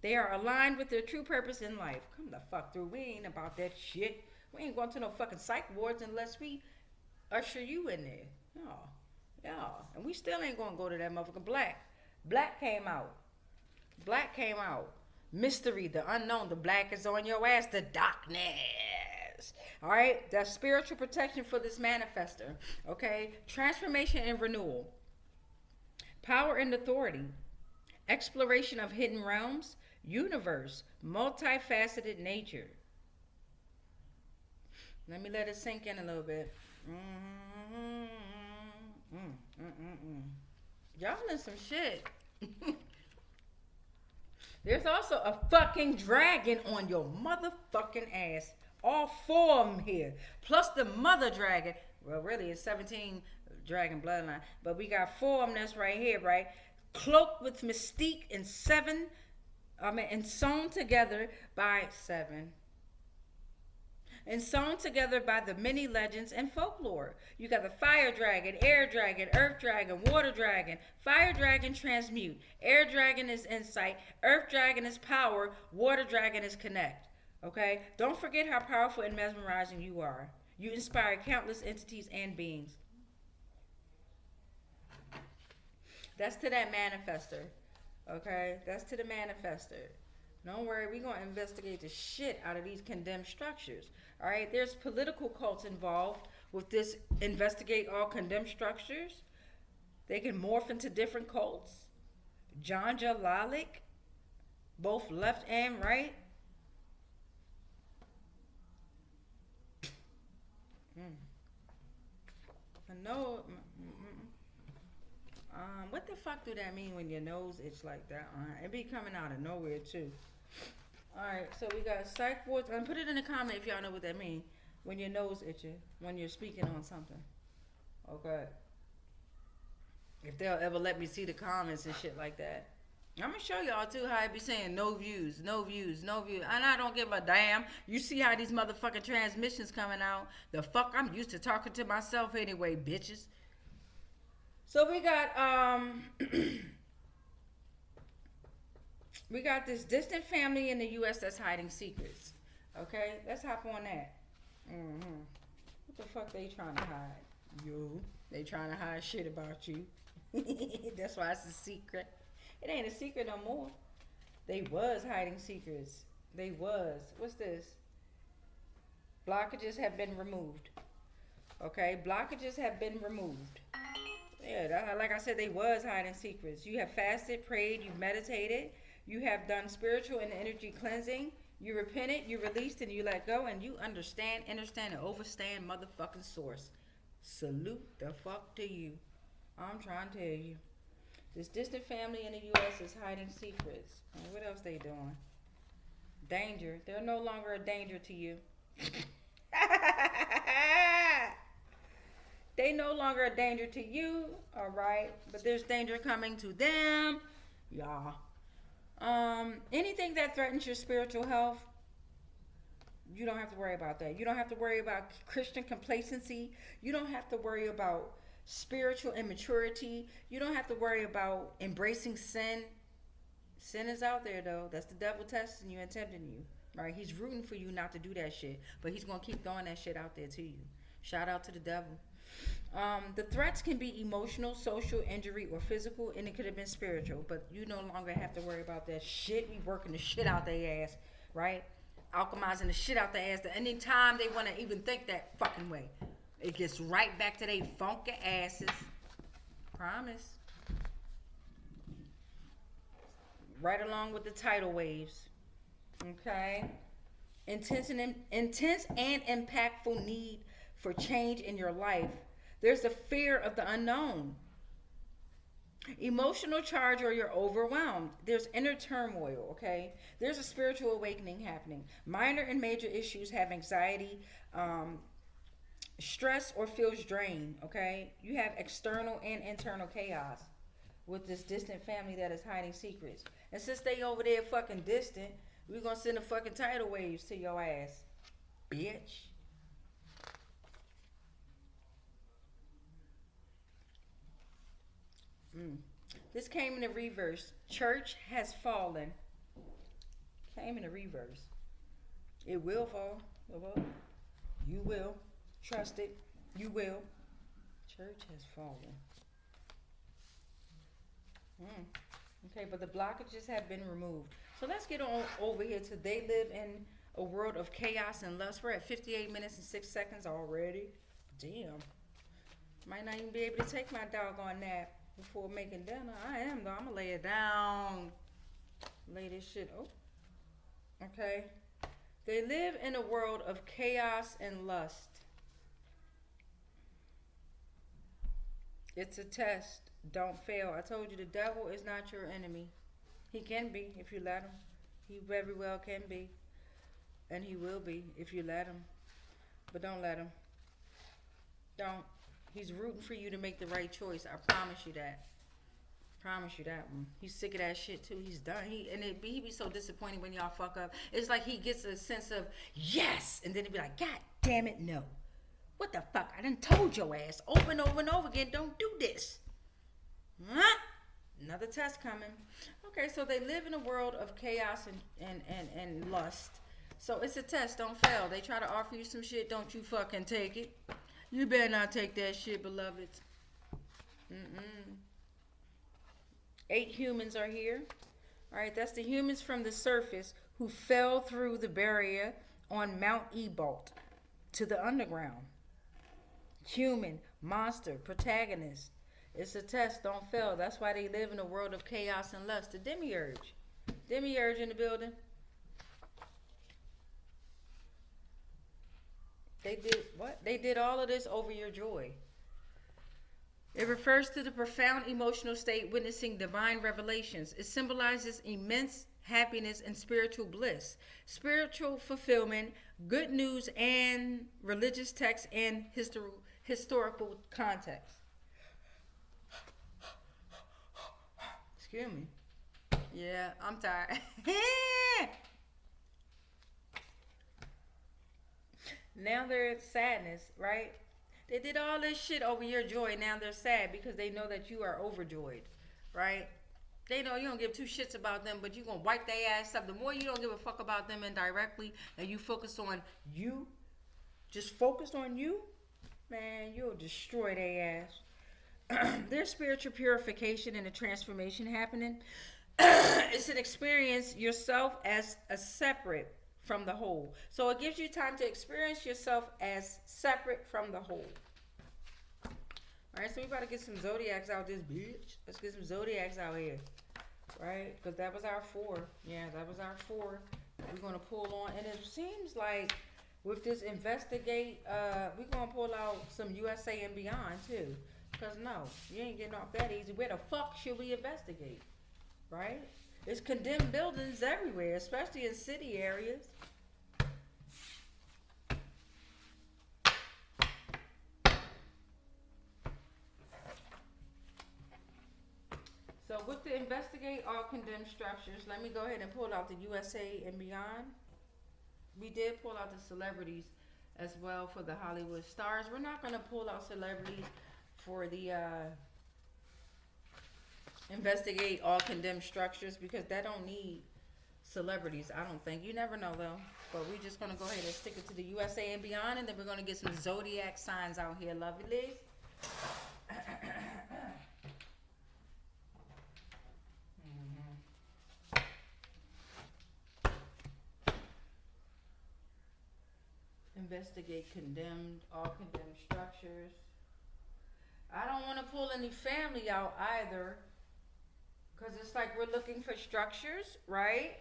They are aligned with their true purpose in life. Come the fuck through. We ain't about that shit. We ain't going to no fucking psych wards unless we usher you in there. No. And we still ain't going to go to that motherfucking black. Black came out. Mystery, the unknown. The black is on your ass. The darkness. All right? That's spiritual protection for this manifestor. Okay? Transformation and renewal. Power and authority. Exploration of hidden realms. Universe. Multifaceted nature. Let me let it sink in a little bit. Y'all in some shit. There's also a fucking dragon on your motherfucking ass. All 4 of them here. Plus the mother dragon. Well, really, it's 17 dragon bloodline. But we got 4 of them that's right here, right? Cloaked with mystique and sewn together by 7. And sewn together by the many legends and folklore. You got the fire dragon, air dragon, earth dragon, water dragon. Fire dragon transmute. Air dragon is insight. Earth dragon is power. Water dragon is connect. Okay? Don't forget how powerful and mesmerizing you are. You inspire countless entities and beings. That's to that manifestor. Okay? That's to the manifestor. Don't worry, we're going to investigate the shit out of these condemned structures. All right, there's political cults involved with this investigate all condemned structures. They can morph into different cults. Janja Lalik, both left and right. I know. What the fuck do that mean when your nose itch like that? It be coming out of nowhere too. Alright, so we got psych wards. Put it in the comment if y'all know what that means. When your nose itching, when you're speaking on something. Okay. If they'll ever let me see the comments and shit like that. I'm gonna show y'all too how I be saying no views, no views, no views. And I don't give a damn. You see how these motherfucking transmissions coming out. The fuck, I'm used to talking to myself anyway, bitches. So we got we got this distant family in the US that's hiding secrets. Okay, let's hop on that. What the fuck they trying to hide? You. They trying to hide shit about you. That's why it's a secret. It ain't a secret no more. They was hiding secrets. They was. What's this? Blockages have been removed. Okay, blockages have been removed. Yeah, like I said, they was hiding secrets. You have fasted, prayed, you meditated. You have done spiritual and energy cleansing. You repented, you released, and you let go, and you understand, and overstand motherfucking source. Salute the fuck to you. I'm trying to tell you. This distant family in the U.S. is hiding secrets. And what else they doing? Danger. They're no longer a danger to you. They no longer a danger to you, all right? But there's danger coming to them, y'all. Anything that threatens your spiritual health, you don't have to worry about that. You don't have to worry about Christian complacency. You don't have to worry about spiritual immaturity. You don't have to worry about embracing sin. Sin is out there, though. That's the devil testing you and tempting you, right? He's rooting for you not to do that shit, but he's going to keep throwing that shit out there to you. Shout out to the devil. The threats can be emotional, social, injury, or physical, and it could have been spiritual, but you no longer have to worry about that shit. We working the shit out their ass, right? Alchemizing the shit out their ass. Anytime they want to even think that fucking way, it gets right back to they funky asses. Promise. Right along with the tidal waves. Okay? Intense and impactful need for change in your life. There's the fear of the unknown. Emotional charge or you're overwhelmed. There's inner turmoil, okay? There's a spiritual awakening happening. Minor and major issues have anxiety, stress, or feels drained, okay? You have external and internal chaos with this distant family that is hiding secrets. And since they over there fucking distant, we're gonna send the fucking tidal waves to your ass, bitch. This came in the reverse. Church has fallen. Came in the reverse. It will fall. You will. Trust it. You will. Church has fallen. Okay, but the blockages have been removed. So let's get on over here to they live in a world of chaos and lust. We're at 58 minutes and 6 seconds already. Damn. Might not even be able to take my doggone nap before making dinner. I am though. I'm gonna lay it down. Lay this shit. Oh. Okay. They live in a world of chaos and lust. It's a test. Don't fail. I told you the devil is not your enemy. He can be if you let him. He very well can be. And he will be if you let him. But don't let him. Don't. He's rooting for you to make the right choice. I promise you that. Promise you that one. He's sick of that shit too. He's done. He be so disappointed when y'all fuck up. It's like he gets a sense of yes, and then he be like, God damn it, no. What the fuck? I done told your ass over and over and over again, don't do this. Huh? Another test coming. Okay, so they live in a world of chaos and lust. So it's a test. Don't fail. They try to offer you some shit. Don't you fucking take it. You better not take that shit, beloved. 8 humans are here. All right, that's the humans from the surface who fell through the barrier on Mount Ebalt to the underground. Human, monster, protagonist. It's a test. Don't fail. That's why they live in a world of chaos and lust. The demiurge. Demiurge in the building. They did what? They did all of this over your joy. It refers to the profound emotional state witnessing divine revelations. It symbolizes immense happiness and spiritual bliss, spiritual fulfillment, good news, and religious texts and historical context. Excuse me. Yeah, I'm tired. Now there's sadness, right? They did all this shit over your joy. Now they're sad because they know that you are overjoyed, right? They know you don't give two shits about them, but you gonna wipe their ass up. The more you don't give a fuck about them indirectly, and you focus on you, just focus on you, man, you'll destroy their ass. There's spiritual purification and a transformation happening. It's an experience yourself as a separate from the whole. So it gives you time to experience yourself as separate from the whole. Alright, so we about to get some zodiacs out this bitch. Let's get some zodiacs out here. Right? Because that was our 4. Yeah, that was our 4. We're going to pull on. And it seems like with this investigate, we're going to pull out some USA and beyond too. Because no, you ain't getting off that easy. Where the fuck should we investigate? Right? There's condemned buildings everywhere, especially in city areas. So with the investigate all condemned structures, let me go ahead and pull out the USA and beyond. We did pull out the celebrities as well for the Hollywood stars. We're not going to pull out celebrities for the investigate all condemned structures because that don't need celebrities, I don't think. You never know though. But we're just going to go ahead and stick it to the USA and beyond, and then we're going to get some zodiac signs out here, lovelies. Investigate all condemned structures. I don't want to pull any family out either, because it's like we're looking for structures, right?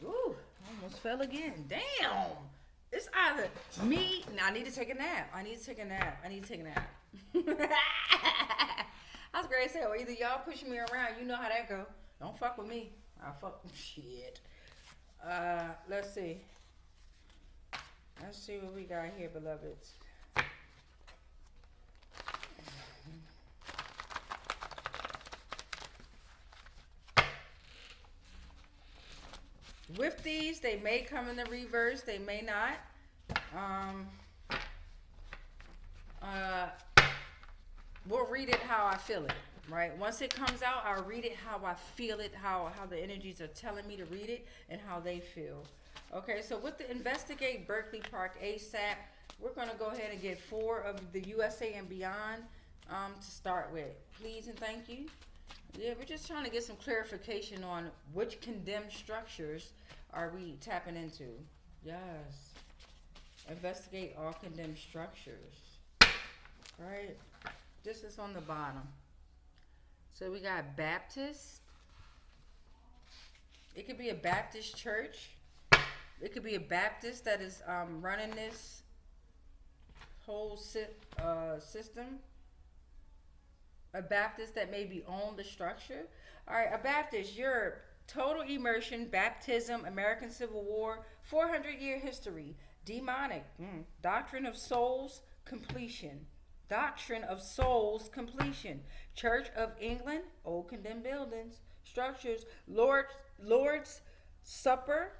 Ooh, almost fell again. Damn. It's either me. No, I need to take a nap. I need to take a nap. I was great to say, well, either y'all pushing me around, you know how that go. Don't fuck with me. I'll fuck with shit. Let's see. Let's see what we got here, beloveds. With these, they may come in the reverse, they may not. We'll read it how I feel it, right? Once it comes out, I'll read it how I feel it, how the energies are telling me to read it, and how they feel. Okay, so with the investigate Berkley Park ASAP, we're going to go ahead and get 4 of the USA and beyond to start with. Please and thank you. Yeah, we're just trying to get some clarification on which condemned structures are we tapping into. Yes. Investigate all condemned structures. Right? This is on the bottom. So we got Baptist. It could be a Baptist church. It could be a Baptist that is running this whole system. A Baptist that maybe own the structure. All right, a Baptist, Europe, total immersion, baptism, American Civil War, 400-year history, demonic, doctrine of souls, completion. Doctrine of souls, completion. Church of England, old condemned buildings, structures, Lord's Supper,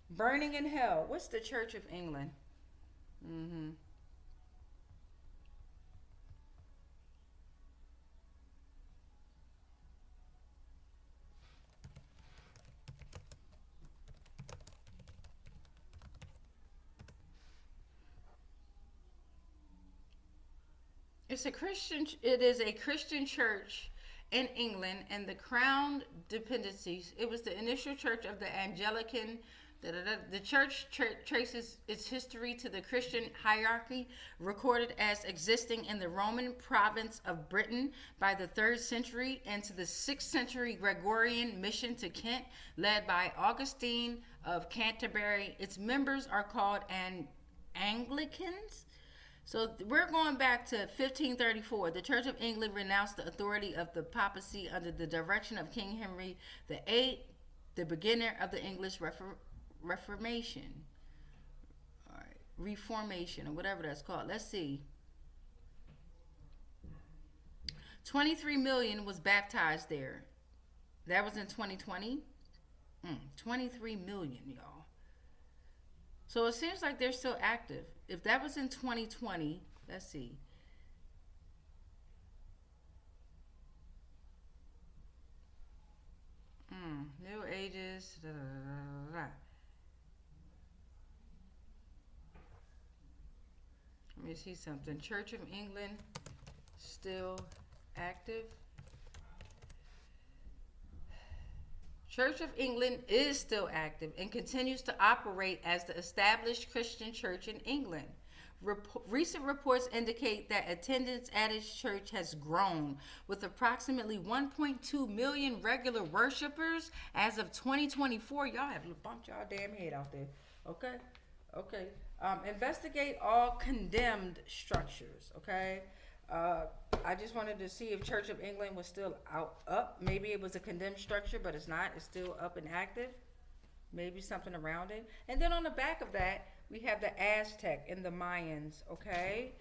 burning in hell. What's the Church of England? It is a Christian church in England and the crown dependencies. It was the initial church of the Anglican The church traces its history to the Christian hierarchy recorded as existing in the Roman province of Britain by the 3rd century and to the 6th century Gregorian mission to Kent led by Augustine of Canterbury. Its members are called Anglicans. So we're going back to 1534. The Church of England renounced the authority of the papacy under the direction of King Henry VIII, the beginner of the English Reformation. All right, Reformation, or whatever that's called. Let's see. 23 million was baptized there. That was in 2020. 23 million, y'all. So it seems like they're still active. If that was in 2020, let's see. New Ages. Let me see something. Church of England still active. Church of England is still active and continues to operate as the established Christian church in England. Recent reports indicate that attendance at its church has grown, with approximately 1.2 million regular worshipers as of 2024. Y'all have bumped y'all damn head out there. Okay. Investigate all condemned structures. Okay. I just wanted to see if Church of England was still up. Maybe it was a condemned structure, but it's not. It's still up and active. Maybe something around it. And then on the back of that, we have the Aztec and the Mayans, okay?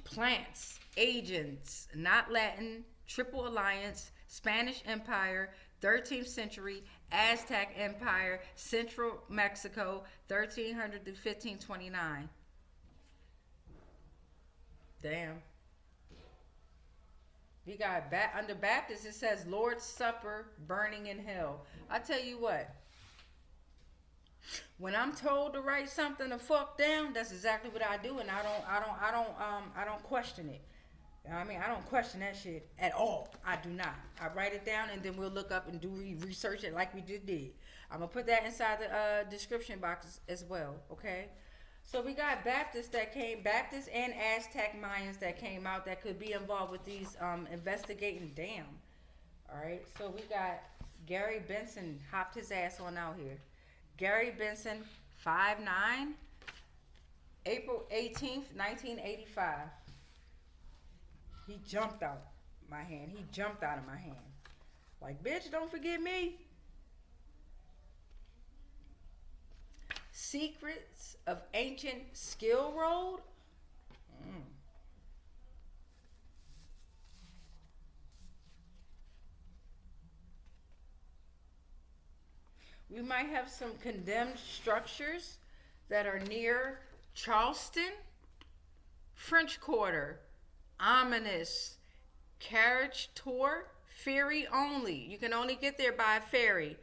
Plants, agents, not Latin, Triple Alliance, Spanish Empire, 13th century, Aztec Empire, Central Mexico, 1300 to 1529. Damn. We got under Baptist, it says Lord's Supper, burning in hell. I tell you what, when I'm told to write something to fuck down, that's exactly what I do, and I don't question it. I mean, I don't question that shit at all. I do not. I write it down, and then we'll look up and do research it like we just did. I'm gonna put that inside the description box as well. Okay. So we got Baptists and Aztec Mayans that came out that could be involved with these investigating. Damn. All right. So we got Gary Benson hopped his ass on out here. Gary Benson, 5'9", April 18th, 1985. He jumped out my hand. He jumped out of my hand. Like, bitch, don't forget me. Secrets of Ancient Skill Road. We might have some condemned structures that are near Charleston, French Quarter, ominous, carriage tour, ferry only. You can only get there by ferry.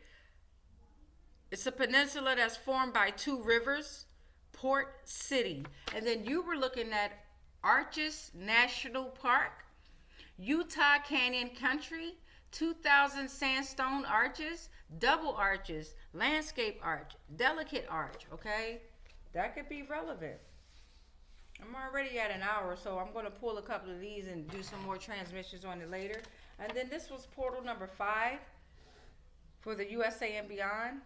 It's a peninsula that's formed by 2 rivers, Port City. And then you were looking at Arches National Park, Utah Canyon Country, 2,000 sandstone arches, double arches, landscape arch, delicate arch, okay? That could be relevant. I'm already at an hour, so I'm going to pull a couple of these and do some more transmissions on it later. And then this was portal number 5 for the USA and beyond.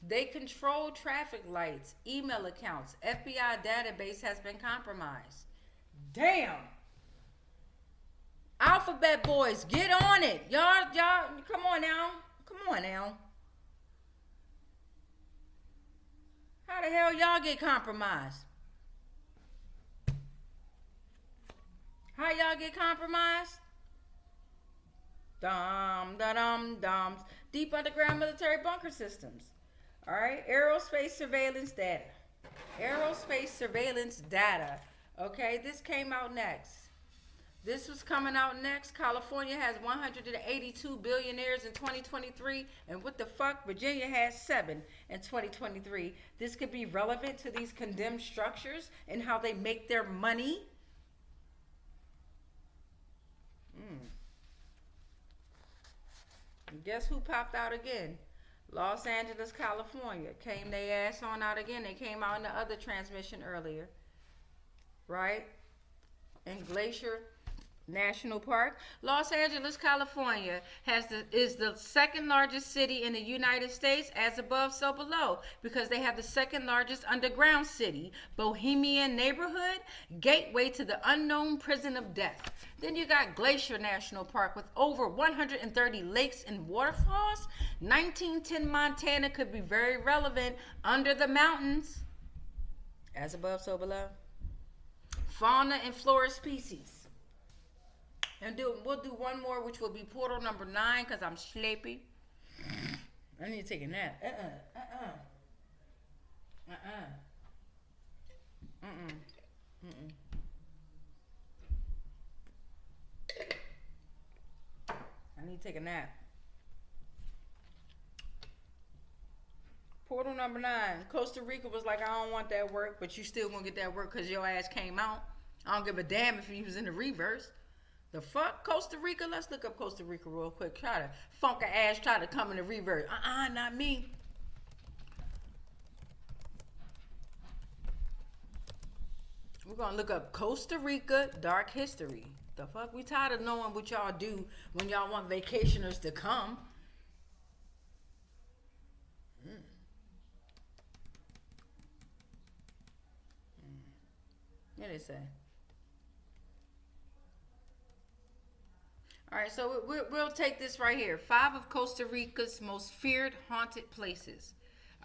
They control traffic lights, email accounts, FBI database has been compromised. Damn. Alphabet boys, get on it. Y'all, come on now. Come on now. How the hell y'all get compromised? How y'all get compromised? Dum. Deep underground military bunker systems. All right, aerospace surveillance data. Okay, this came out next. This was coming out next. California has 182 billionaires in 2023. And what the fuck? Virginia has 7 in 2023. This could be relevant to these condemned structures and how they make their money. And guess who popped out again? Los Angeles, California. Came they ass on out again. They came out in the other transmission earlier. Right? In Glacier National Park. Los Angeles, California is the second largest city in the United States, as above, so below, because they have the second largest underground city, Bohemian neighborhood, gateway to the unknown prison of death. Then you got Glacier National Park with over 130 lakes and waterfalls. 1910 Montana could be very relevant. Under the mountains, as above, so below. Fauna and flora species. And we'll do one more, which will be portal number 9, because I'm sleepy. I need to take a nap. I need to take a nap. Portal number 9. Costa Rica was like, I don't want that work, but you still gonna get that work because your ass came out. I don't give a damn if you was in the reverse. The fuck? Costa Rica? Let's look up Costa Rica real quick. Try to funk a ass, try to come in the reverse. Not me. We're gonna look up Costa Rica dark history. The fuck? We tired of knowing what y'all do when y'all want vacationers to come. What did it say? All right, so we'll take this right here. 5 of Costa Rica's most feared haunted places.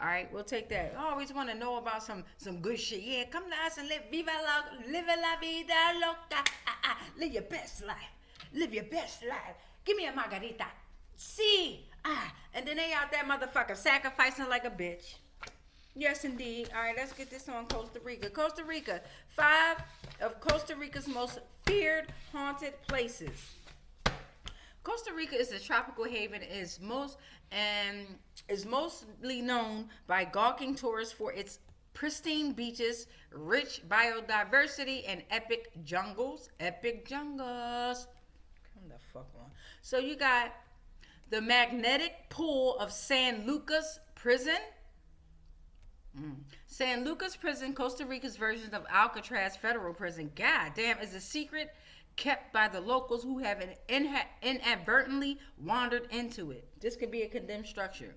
All right, we'll take that. I always want to know about some good shit. Yeah, come to us and live la vida loca. Live your best life. Live your best life. Give me a margarita. See. And then they out there motherfucker sacrificing like a bitch. Yes, indeed. All right, let's get this on Costa Rica. Costa Rica, 5 of Costa Rica's most feared haunted places. Costa Rica is a tropical haven. Is mostly known by gawking tourists for its pristine beaches, rich biodiversity, and epic jungles. Come the fuck on. So you got the magnetic pool of San Lucas Prison. San Lucas Prison, Costa Rica's version of Alcatraz Federal Prison. God damn, is a secret kept by the locals who have inadvertently wandered into it. This could be a condemned structure.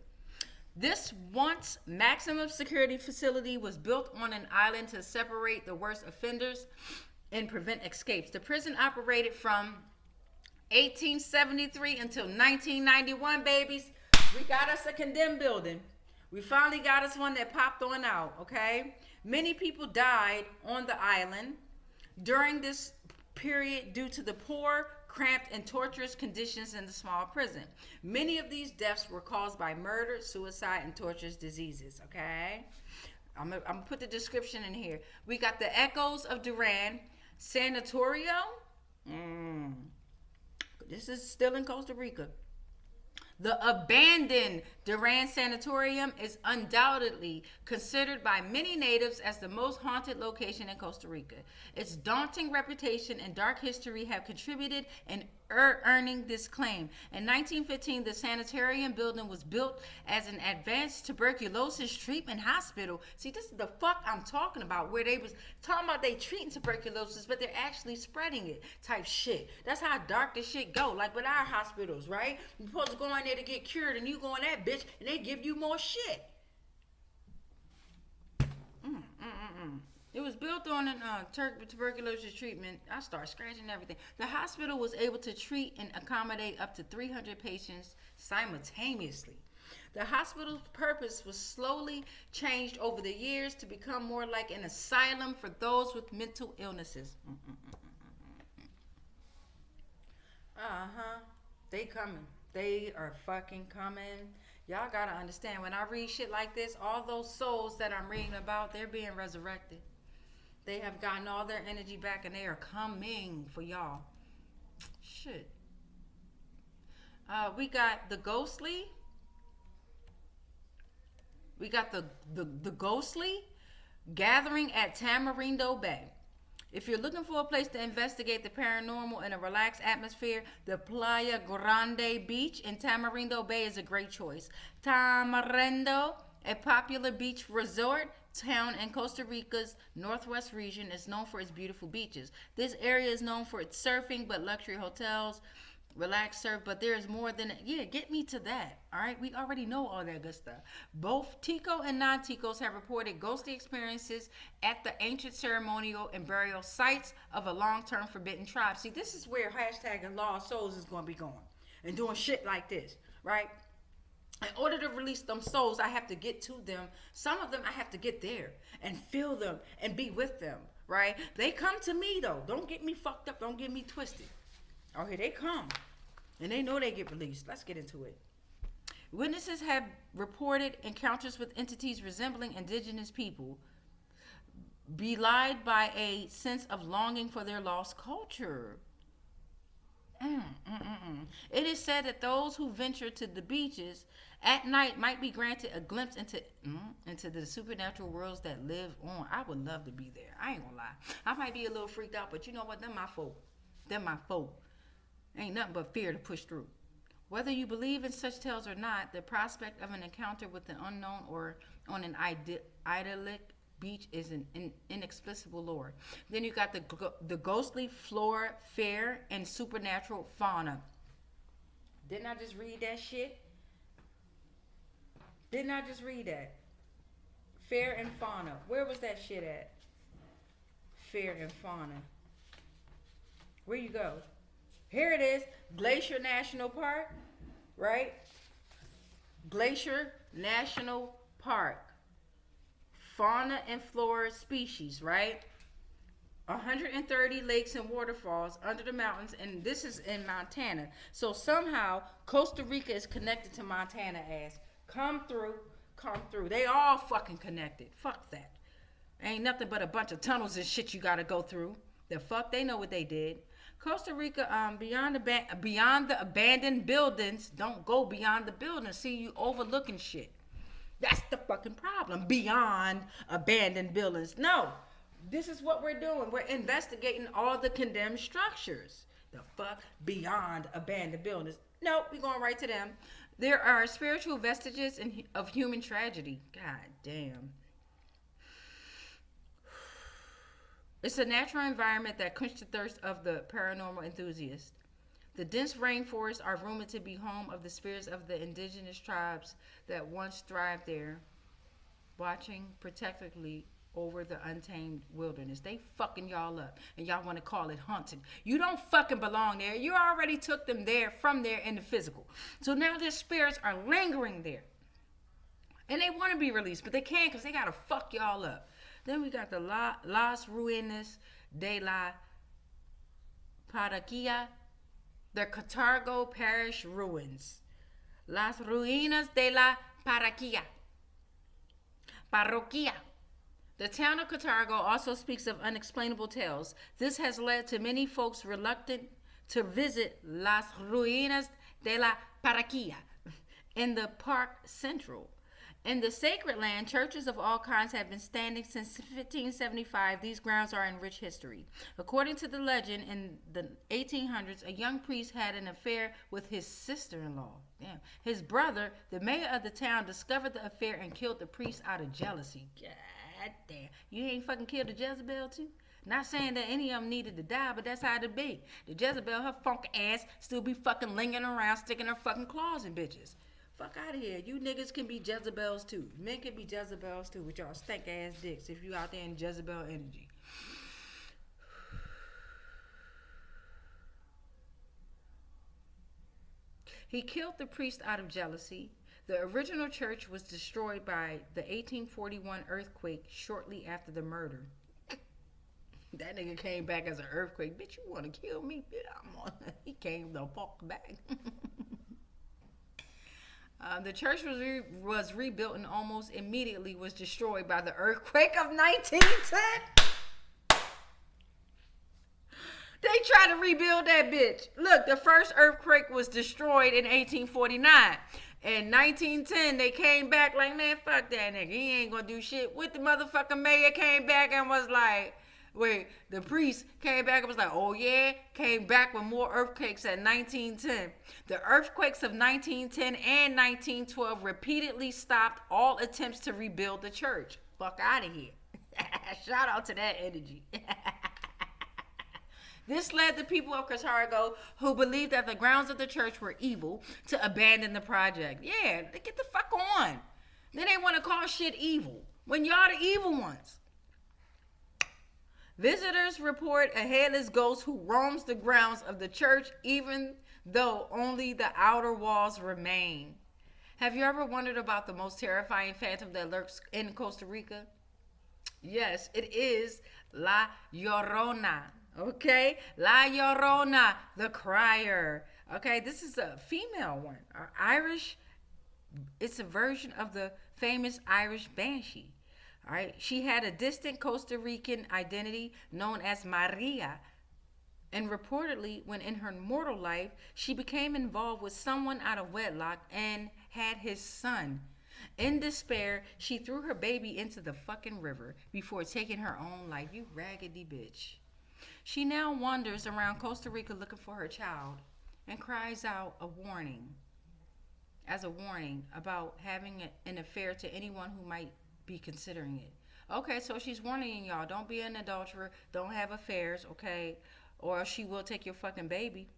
This once maximum security facility was built on an island to separate the worst offenders and prevent escapes. The prison operated from 1873 until 1991, babies. We got us a condemned building. We finally got us one that popped on out, okay? Many people died on the island during this period due to the poor, cramped, and torturous conditions in the small prison. Many of these deaths were caused by murder, suicide, and torturous diseases, okay? I'm gonna put the description in here. We got the Echoes of Duran Sanatorio. This is still in Costa Rica. The abandoned Duran Sanatorium is undoubtedly considered by many natives as the most haunted location in Costa Rica. Its daunting reputation and dark history have contributed in earning this claim. In 1915, the sanitarium building was built as an advanced tuberculosis treatment hospital. See, this is the fuck I'm talking about, where they was talking about they treating tuberculosis, but they're actually spreading it type shit. That's how dark this shit go. Like with our hospitals, right? You're supposed to go in there to get cured, and you go in that bitch, and they give you more shit. It was built on a tuberculosis treatment. I start scratching everything. The hospital was able to treat and accommodate up to 300 patients simultaneously. The hospital's purpose was slowly changed over the years to become more like an asylum for those with mental illnesses. They coming. They are fucking coming. Y'all gotta understand, when I read shit like this, all those souls that I'm reading about, they're being resurrected. They have gotten all their energy back, and they are coming for y'all. Shit. We got the ghostly. We got the ghostly gathering at Tamarindo Bay. If you're looking for a place to investigate the paranormal in a relaxed atmosphere, the Playa Grande Beach in Tamarindo Bay is a great choice. Tamarindo, a popular beach resort town in Costa Rica's northwest region, is known for its beautiful beaches. This area is known for its surfing, but luxury hotels, relaxed surf, but there is more than get me to that. All right, we already know all that good stuff. Both Tico and non-Ticos have reported ghostly experiences at the ancient ceremonial and burial sites of a long-term forbidden tribe. See, this is where hashtag lost souls is going to be going and doing shit like this, right? In order to release them souls, I have to get to them. Some of them I have to get there and feel them and be with them, right? They come to me though. Don't get me fucked up. Don't get me twisted. Oh, here they come. And they know they get released. Let's get into it. Witnesses have reported encounters with entities resembling indigenous people, belied by a sense of longing for their lost culture. It is said that those who venture to the beaches at night might be granted a glimpse into the supernatural worlds that live on. I would love to be there. I ain't gonna lie. I might be a little freaked out, but you know what? They're my folk. They're my folk. Ain't nothing but fear to push through. Whether you believe in such tales or not, the prospect of an encounter with the unknown or on an idyllic beach is an inexplicable lore. Then you got the ghostly flora, fair, and supernatural fauna. Didn't I just read that shit? Didn't I just read that? Fair and fauna. Where was that shit at? Fair and fauna. Where you go? Here it is. Glacier National Park, right? Glacier National Park. Fauna and flora species, right? 130 lakes and waterfalls under the mountains, and this is in Montana. So somehow Costa Rica is connected to Montana ass. Come through. They all fucking connected. Fuck that. Ain't nothing but a bunch of tunnels and shit you gotta go through. The fuck, they know what they did. Costa Rica, beyond the abandoned buildings. Don't go beyond the buildings. See, you overlooking shit. That's the fucking problem. Beyond abandoned buildings. No, this is what we're doing. We're investigating all the condemned structures. The fuck? Beyond abandoned buildings. No, we're going right to them. There are spiritual vestiges of human tragedy. God damn. It's a natural environment that quenches the thirst of the paranormal enthusiast. The dense rainforests are rumored to be home of the spirits of the indigenous tribes that once thrived there, watching protectively over the untamed wilderness. They fucking y'all up, and y'all want to call it haunted. You don't fucking belong there. You already took them there from there in the physical. So now their spirits are lingering there. And they want to be released, but they can't because they got to fuck y'all up. Then we got the Las Ruinas de la Parroquia, the Catargo Parish ruins. Las Ruinas de la Parroquia. The town of Catargo also speaks of unexplainable tales. This has led to many folks reluctant to visit Las Ruinas de la Parroquia in the Park Central. In the sacred land, churches of all kinds have been standing since 1575. These grounds are in rich history. According to the legend, in the 1800s, a young priest had an affair with his sister-in-law. Damn. His brother, the mayor of the town, discovered the affair and killed the priest out of jealousy. God damn. You ain't fucking killed the Jezebel too? Not saying that any of them needed to die, but that's how it be. The Jezebel, her funk ass, still be fucking lingering around, sticking her fucking claws in bitches. Fuck out of here. You niggas can be Jezebels too. Men can be Jezebels too with y'all stank ass dicks if you out there in Jezebel energy. He killed the priest out of jealousy. The original church was destroyed by the 1841 earthquake shortly after the murder. That nigga came back as an earthquake. Bitch, you want to kill me? Bitch, he came the fuck back. The church was rebuilt and almost immediately was destroyed by the earthquake of 1910. They tried to rebuild that bitch. Look, the first earthquake was destroyed in 1849. In 1910, they came back like, man, fuck that nigga. He ain't gonna do shit. With the motherfucking mayor came back and was like, Wait, the priest came back and was like, oh yeah, came back with more earthquakes at 1910. The earthquakes of 1910 and 1912 repeatedly stopped all attempts to rebuild the church. Fuck out of here. Shout out to that energy. This led the people of Carthago, who believed that the grounds of the church were evil, to abandon the project. Yeah, get the fuck on. Then they want to call shit evil when y'all the evil ones. Visitors report a headless ghost who roams the grounds of the church, even though only the outer walls remain. Have you ever wondered about the most terrifying phantom that lurks in Costa Rica? Yes, it is La Llorona. Okay, La Llorona, the crier. Okay, this is a female one. Irish, it's a version of the famous Irish banshee. All right, she had a distant Costa Rican identity known as Maria. And reportedly, when in her mortal life, she became involved with someone out of wedlock and had his son. In despair, she threw her baby into the fucking river before taking her own life. You raggedy bitch. She now wanders around Costa Rica looking for her child and cries out as a warning about having an affair to anyone who might be considering it. Okay, so she's warning y'all, don't be an adulterer, don't have affairs, okay? Or she will take your fucking baby.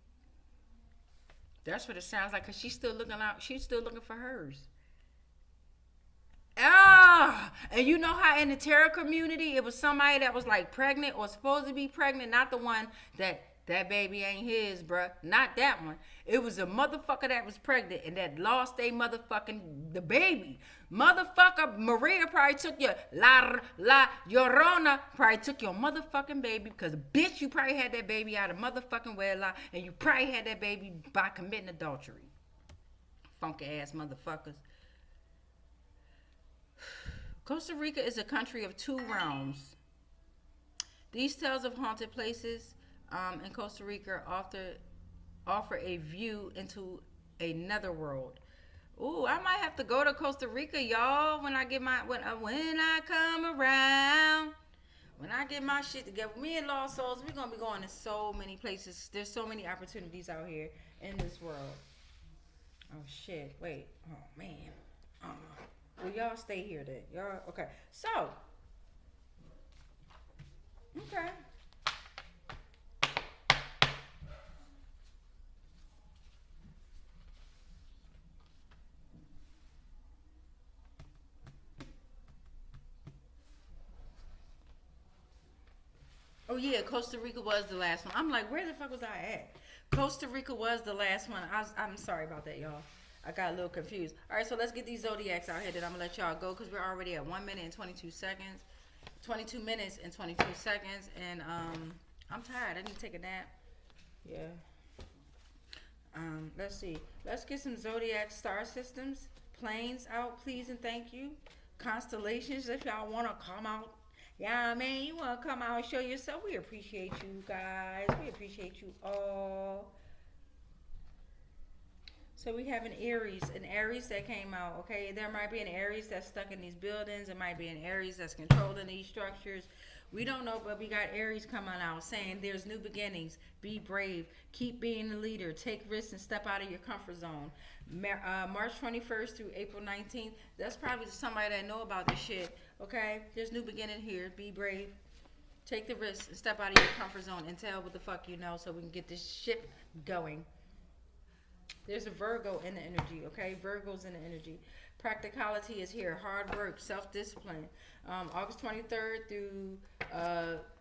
That's what it sounds like, because she's still looking for hers. And you know how in the tarot community, it was somebody that was like pregnant or supposed to be pregnant, not the one that baby ain't his, bruh. Not that one. It was a motherfucker that was pregnant and that lost the baby. Motherfucker, Maria probably took your La Llorona probably took your motherfucking baby, because bitch, you probably had that baby out of motherfucking wedlock, and you probably had that baby by committing adultery. Funky ass motherfuckers. Costa Rica is a country of two realms. These tales of haunted places in Costa Rica offer a view into a netherworld. Ooh, I might have to go to Costa Rica, y'all, when I get when I come around. When I get my shit together. Me and Lost Souls, we're gonna be going to so many places. There's so many opportunities out here in this world. Oh shit. Wait. Oh man. Well, y'all stay here then. Y'all, okay. So, okay. Oh yeah, Costa Rica was the last one. I'm like, where the fuck was I at? Costa Rica was the last one. I'm sorry about that, y'all. I got a little confused. All right, so let's get these zodiacs out here. Then I'm gonna let y'all go because we're already at 1 minute and 22 seconds, 22 minutes and 22 seconds, and I'm tired. I need to take a nap. Yeah. Let's see. Let's get some zodiac star systems, planes out, please and thank you. Constellations, if y'all wanna come out. Yeah, man, you wanna come out and show yourself. We appreciate you guys. We appreciate you all. So we have an Aries that came out, okay? There might be an Aries that's stuck in these buildings. It might be an Aries that's controlling these structures. We don't know, but we got Aries coming out saying there's new beginnings. Be brave. Keep being the leader. Take risks and step out of your comfort zone. March 21st through April 19th. That's probably somebody that know about this shit, okay? There's new beginning here. Be brave. Take the risks and step out of your comfort zone and tell what the fuck you know so we can get this ship going. There's a Virgo in the energy, okay? Virgo's in the energy. Practicality is here. Hard work, self-discipline. August 23rd through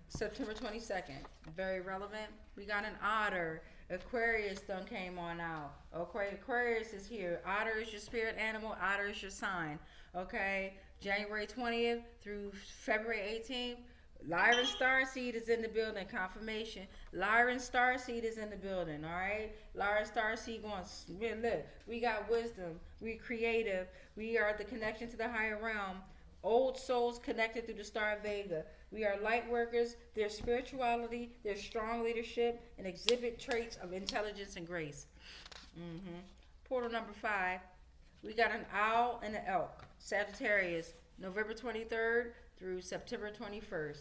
September 22nd. Very relevant. We got an Otter. Aquarius done came on out. Okay, Aquarius is here. Otter is your spirit animal. Otter is your sign. Okay? January 20th through February 18th. Lyran Starseed is in the building. Confirmation. Lyran Starseed is in the building. All right. Lyran Starseed going. Look, we got wisdom. We creative. We are the connection to the higher realm. Old souls connected through the star Vega. We are light workers. There's spirituality. There's strong leadership and exhibit traits of intelligence and grace. Portal number 5. We got an owl and an elk. Sagittarius. November 23rd through September 21st.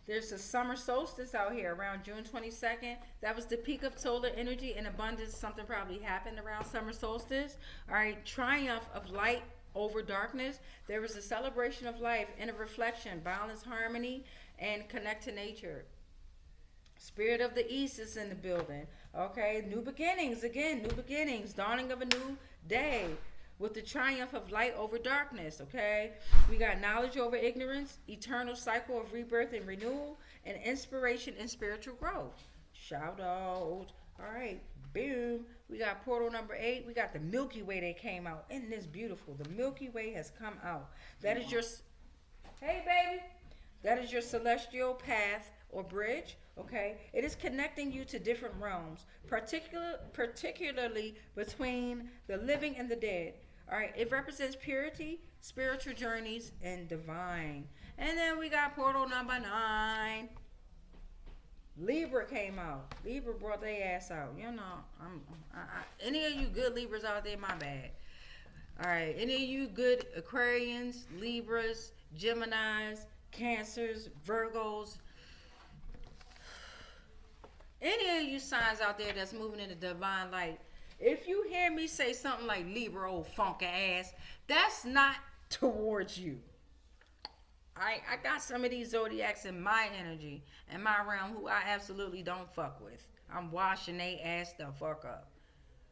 There's a summer solstice out here around June 22nd. That was the peak of solar energy and abundance. Something probably happened around summer solstice. All right, triumph of light over darkness. There was a celebration of life, inner reflection, balance, harmony, and connect to nature. Spirit of the East is in the building. Okay, new beginnings again, new beginnings, dawning of a new day with the triumph of light over darkness. Okay, we got knowledge over ignorance, eternal cycle of rebirth and renewal, and inspiration and spiritual growth. Shout out. All right, boom. We got portal number 8. We got the Milky Way that came out. Isn't this beautiful? The Milky Way has come out. That is your, hey baby, that is your celestial path or bridge. Okay, it is connecting you to different realms, particularly between the living and the dead. All right, it represents purity, spiritual journeys, and divine. And then we got portal number 9. Libra came out. Libra brought their ass out. You know, any of you good Libras out there, my bad. All right, any of you good Aquarians, Libras, Geminis, Cancers, Virgos, any of you signs out there that's moving in the divine light, if you hear me say something like Libra, old funky ass, that's not towards you. I got some of these zodiacs in my energy, in my realm, who I absolutely don't fuck with. I'm washing they ass the fuck up.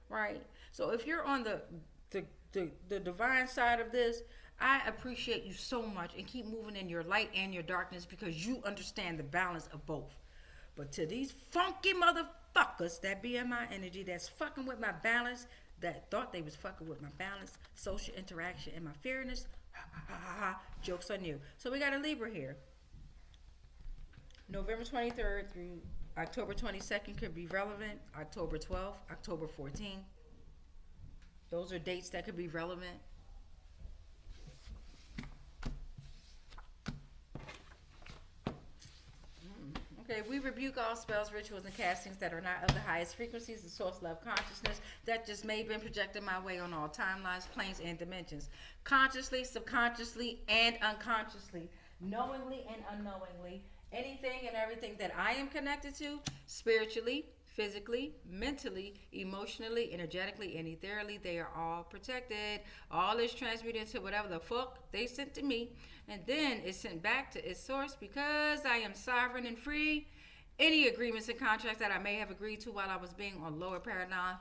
Right? So if you're on the divine side of this, I appreciate you so much and keep moving in your light and your darkness because you understand the balance of both. But to these funky motherfuckers that be in my energy, that's fucking with my balance, that thought they was fucking with my balance, social interaction, and my fairness, jokes on you. So we got a Libra here. November 23rd through October 22nd could be relevant. October 12th, October 14th. Those are dates that could be relevant. Okay, we rebuke all spells, rituals, and castings that are not of the highest frequencies, the source love consciousness that just may have been projected my way on all timelines, planes, and dimensions. Consciously, subconsciously, and unconsciously, knowingly and unknowingly, anything and everything that I am connected to, spiritually, physically, mentally, emotionally, energetically, and ethereally, they are all protected. All is transmuted into whatever the fuck they sent to me, and then it's sent back to its source because I am sovereign and free. Any agreements and contracts that I may have agreed to while I was being on lower paradigm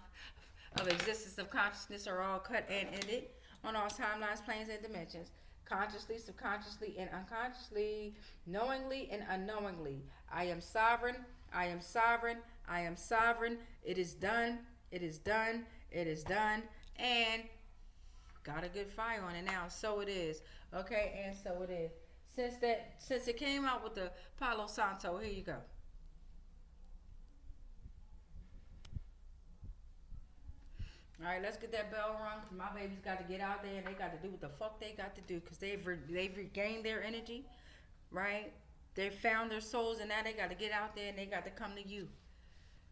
of existence of consciousness are all cut and ended on all timelines, planes, and dimensions. Consciously, subconsciously, and unconsciously, knowingly and unknowingly. I am sovereign. I am sovereign. I am sovereign. It is done. It is done. It is done. And got a good fire on it now. So it is. Okay, and so it is. Since it came out with the Palo Santo, here you go. All right, let's get that bell rung. My babies got to get out there and they got to do what the fuck they got to do because they've regained their energy, right? They found their souls and now they got to get out there and they got to come to you.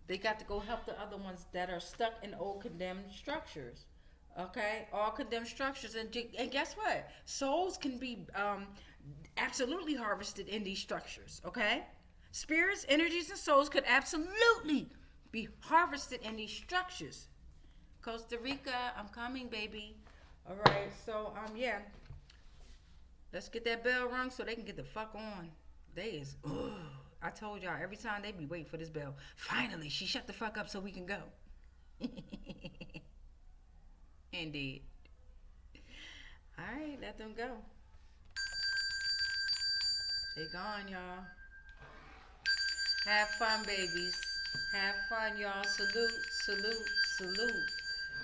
They got to go help the other ones that are stuck in old condemned structures. Okay, all condemned structures, and guess what? Souls can be absolutely harvested in these structures. Okay, spirits, energies, and souls could absolutely be harvested in these structures. Costa Rica, I'm coming, baby. All right, so yeah, let's get that bell rung so they can get the fuck on. They is, I told y'all every time they be waiting for this bell. Finally, she shut the fuck up so we can go. Indeed. All right, let them go. They gone, y'all. Have fun, babies. Have fun, y'all. Salute, salute, salute,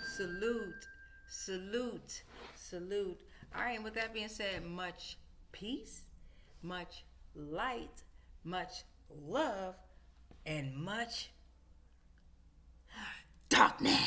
salute, salute, salute. All right, and with that being said, much peace, much light, much love, and much darkness.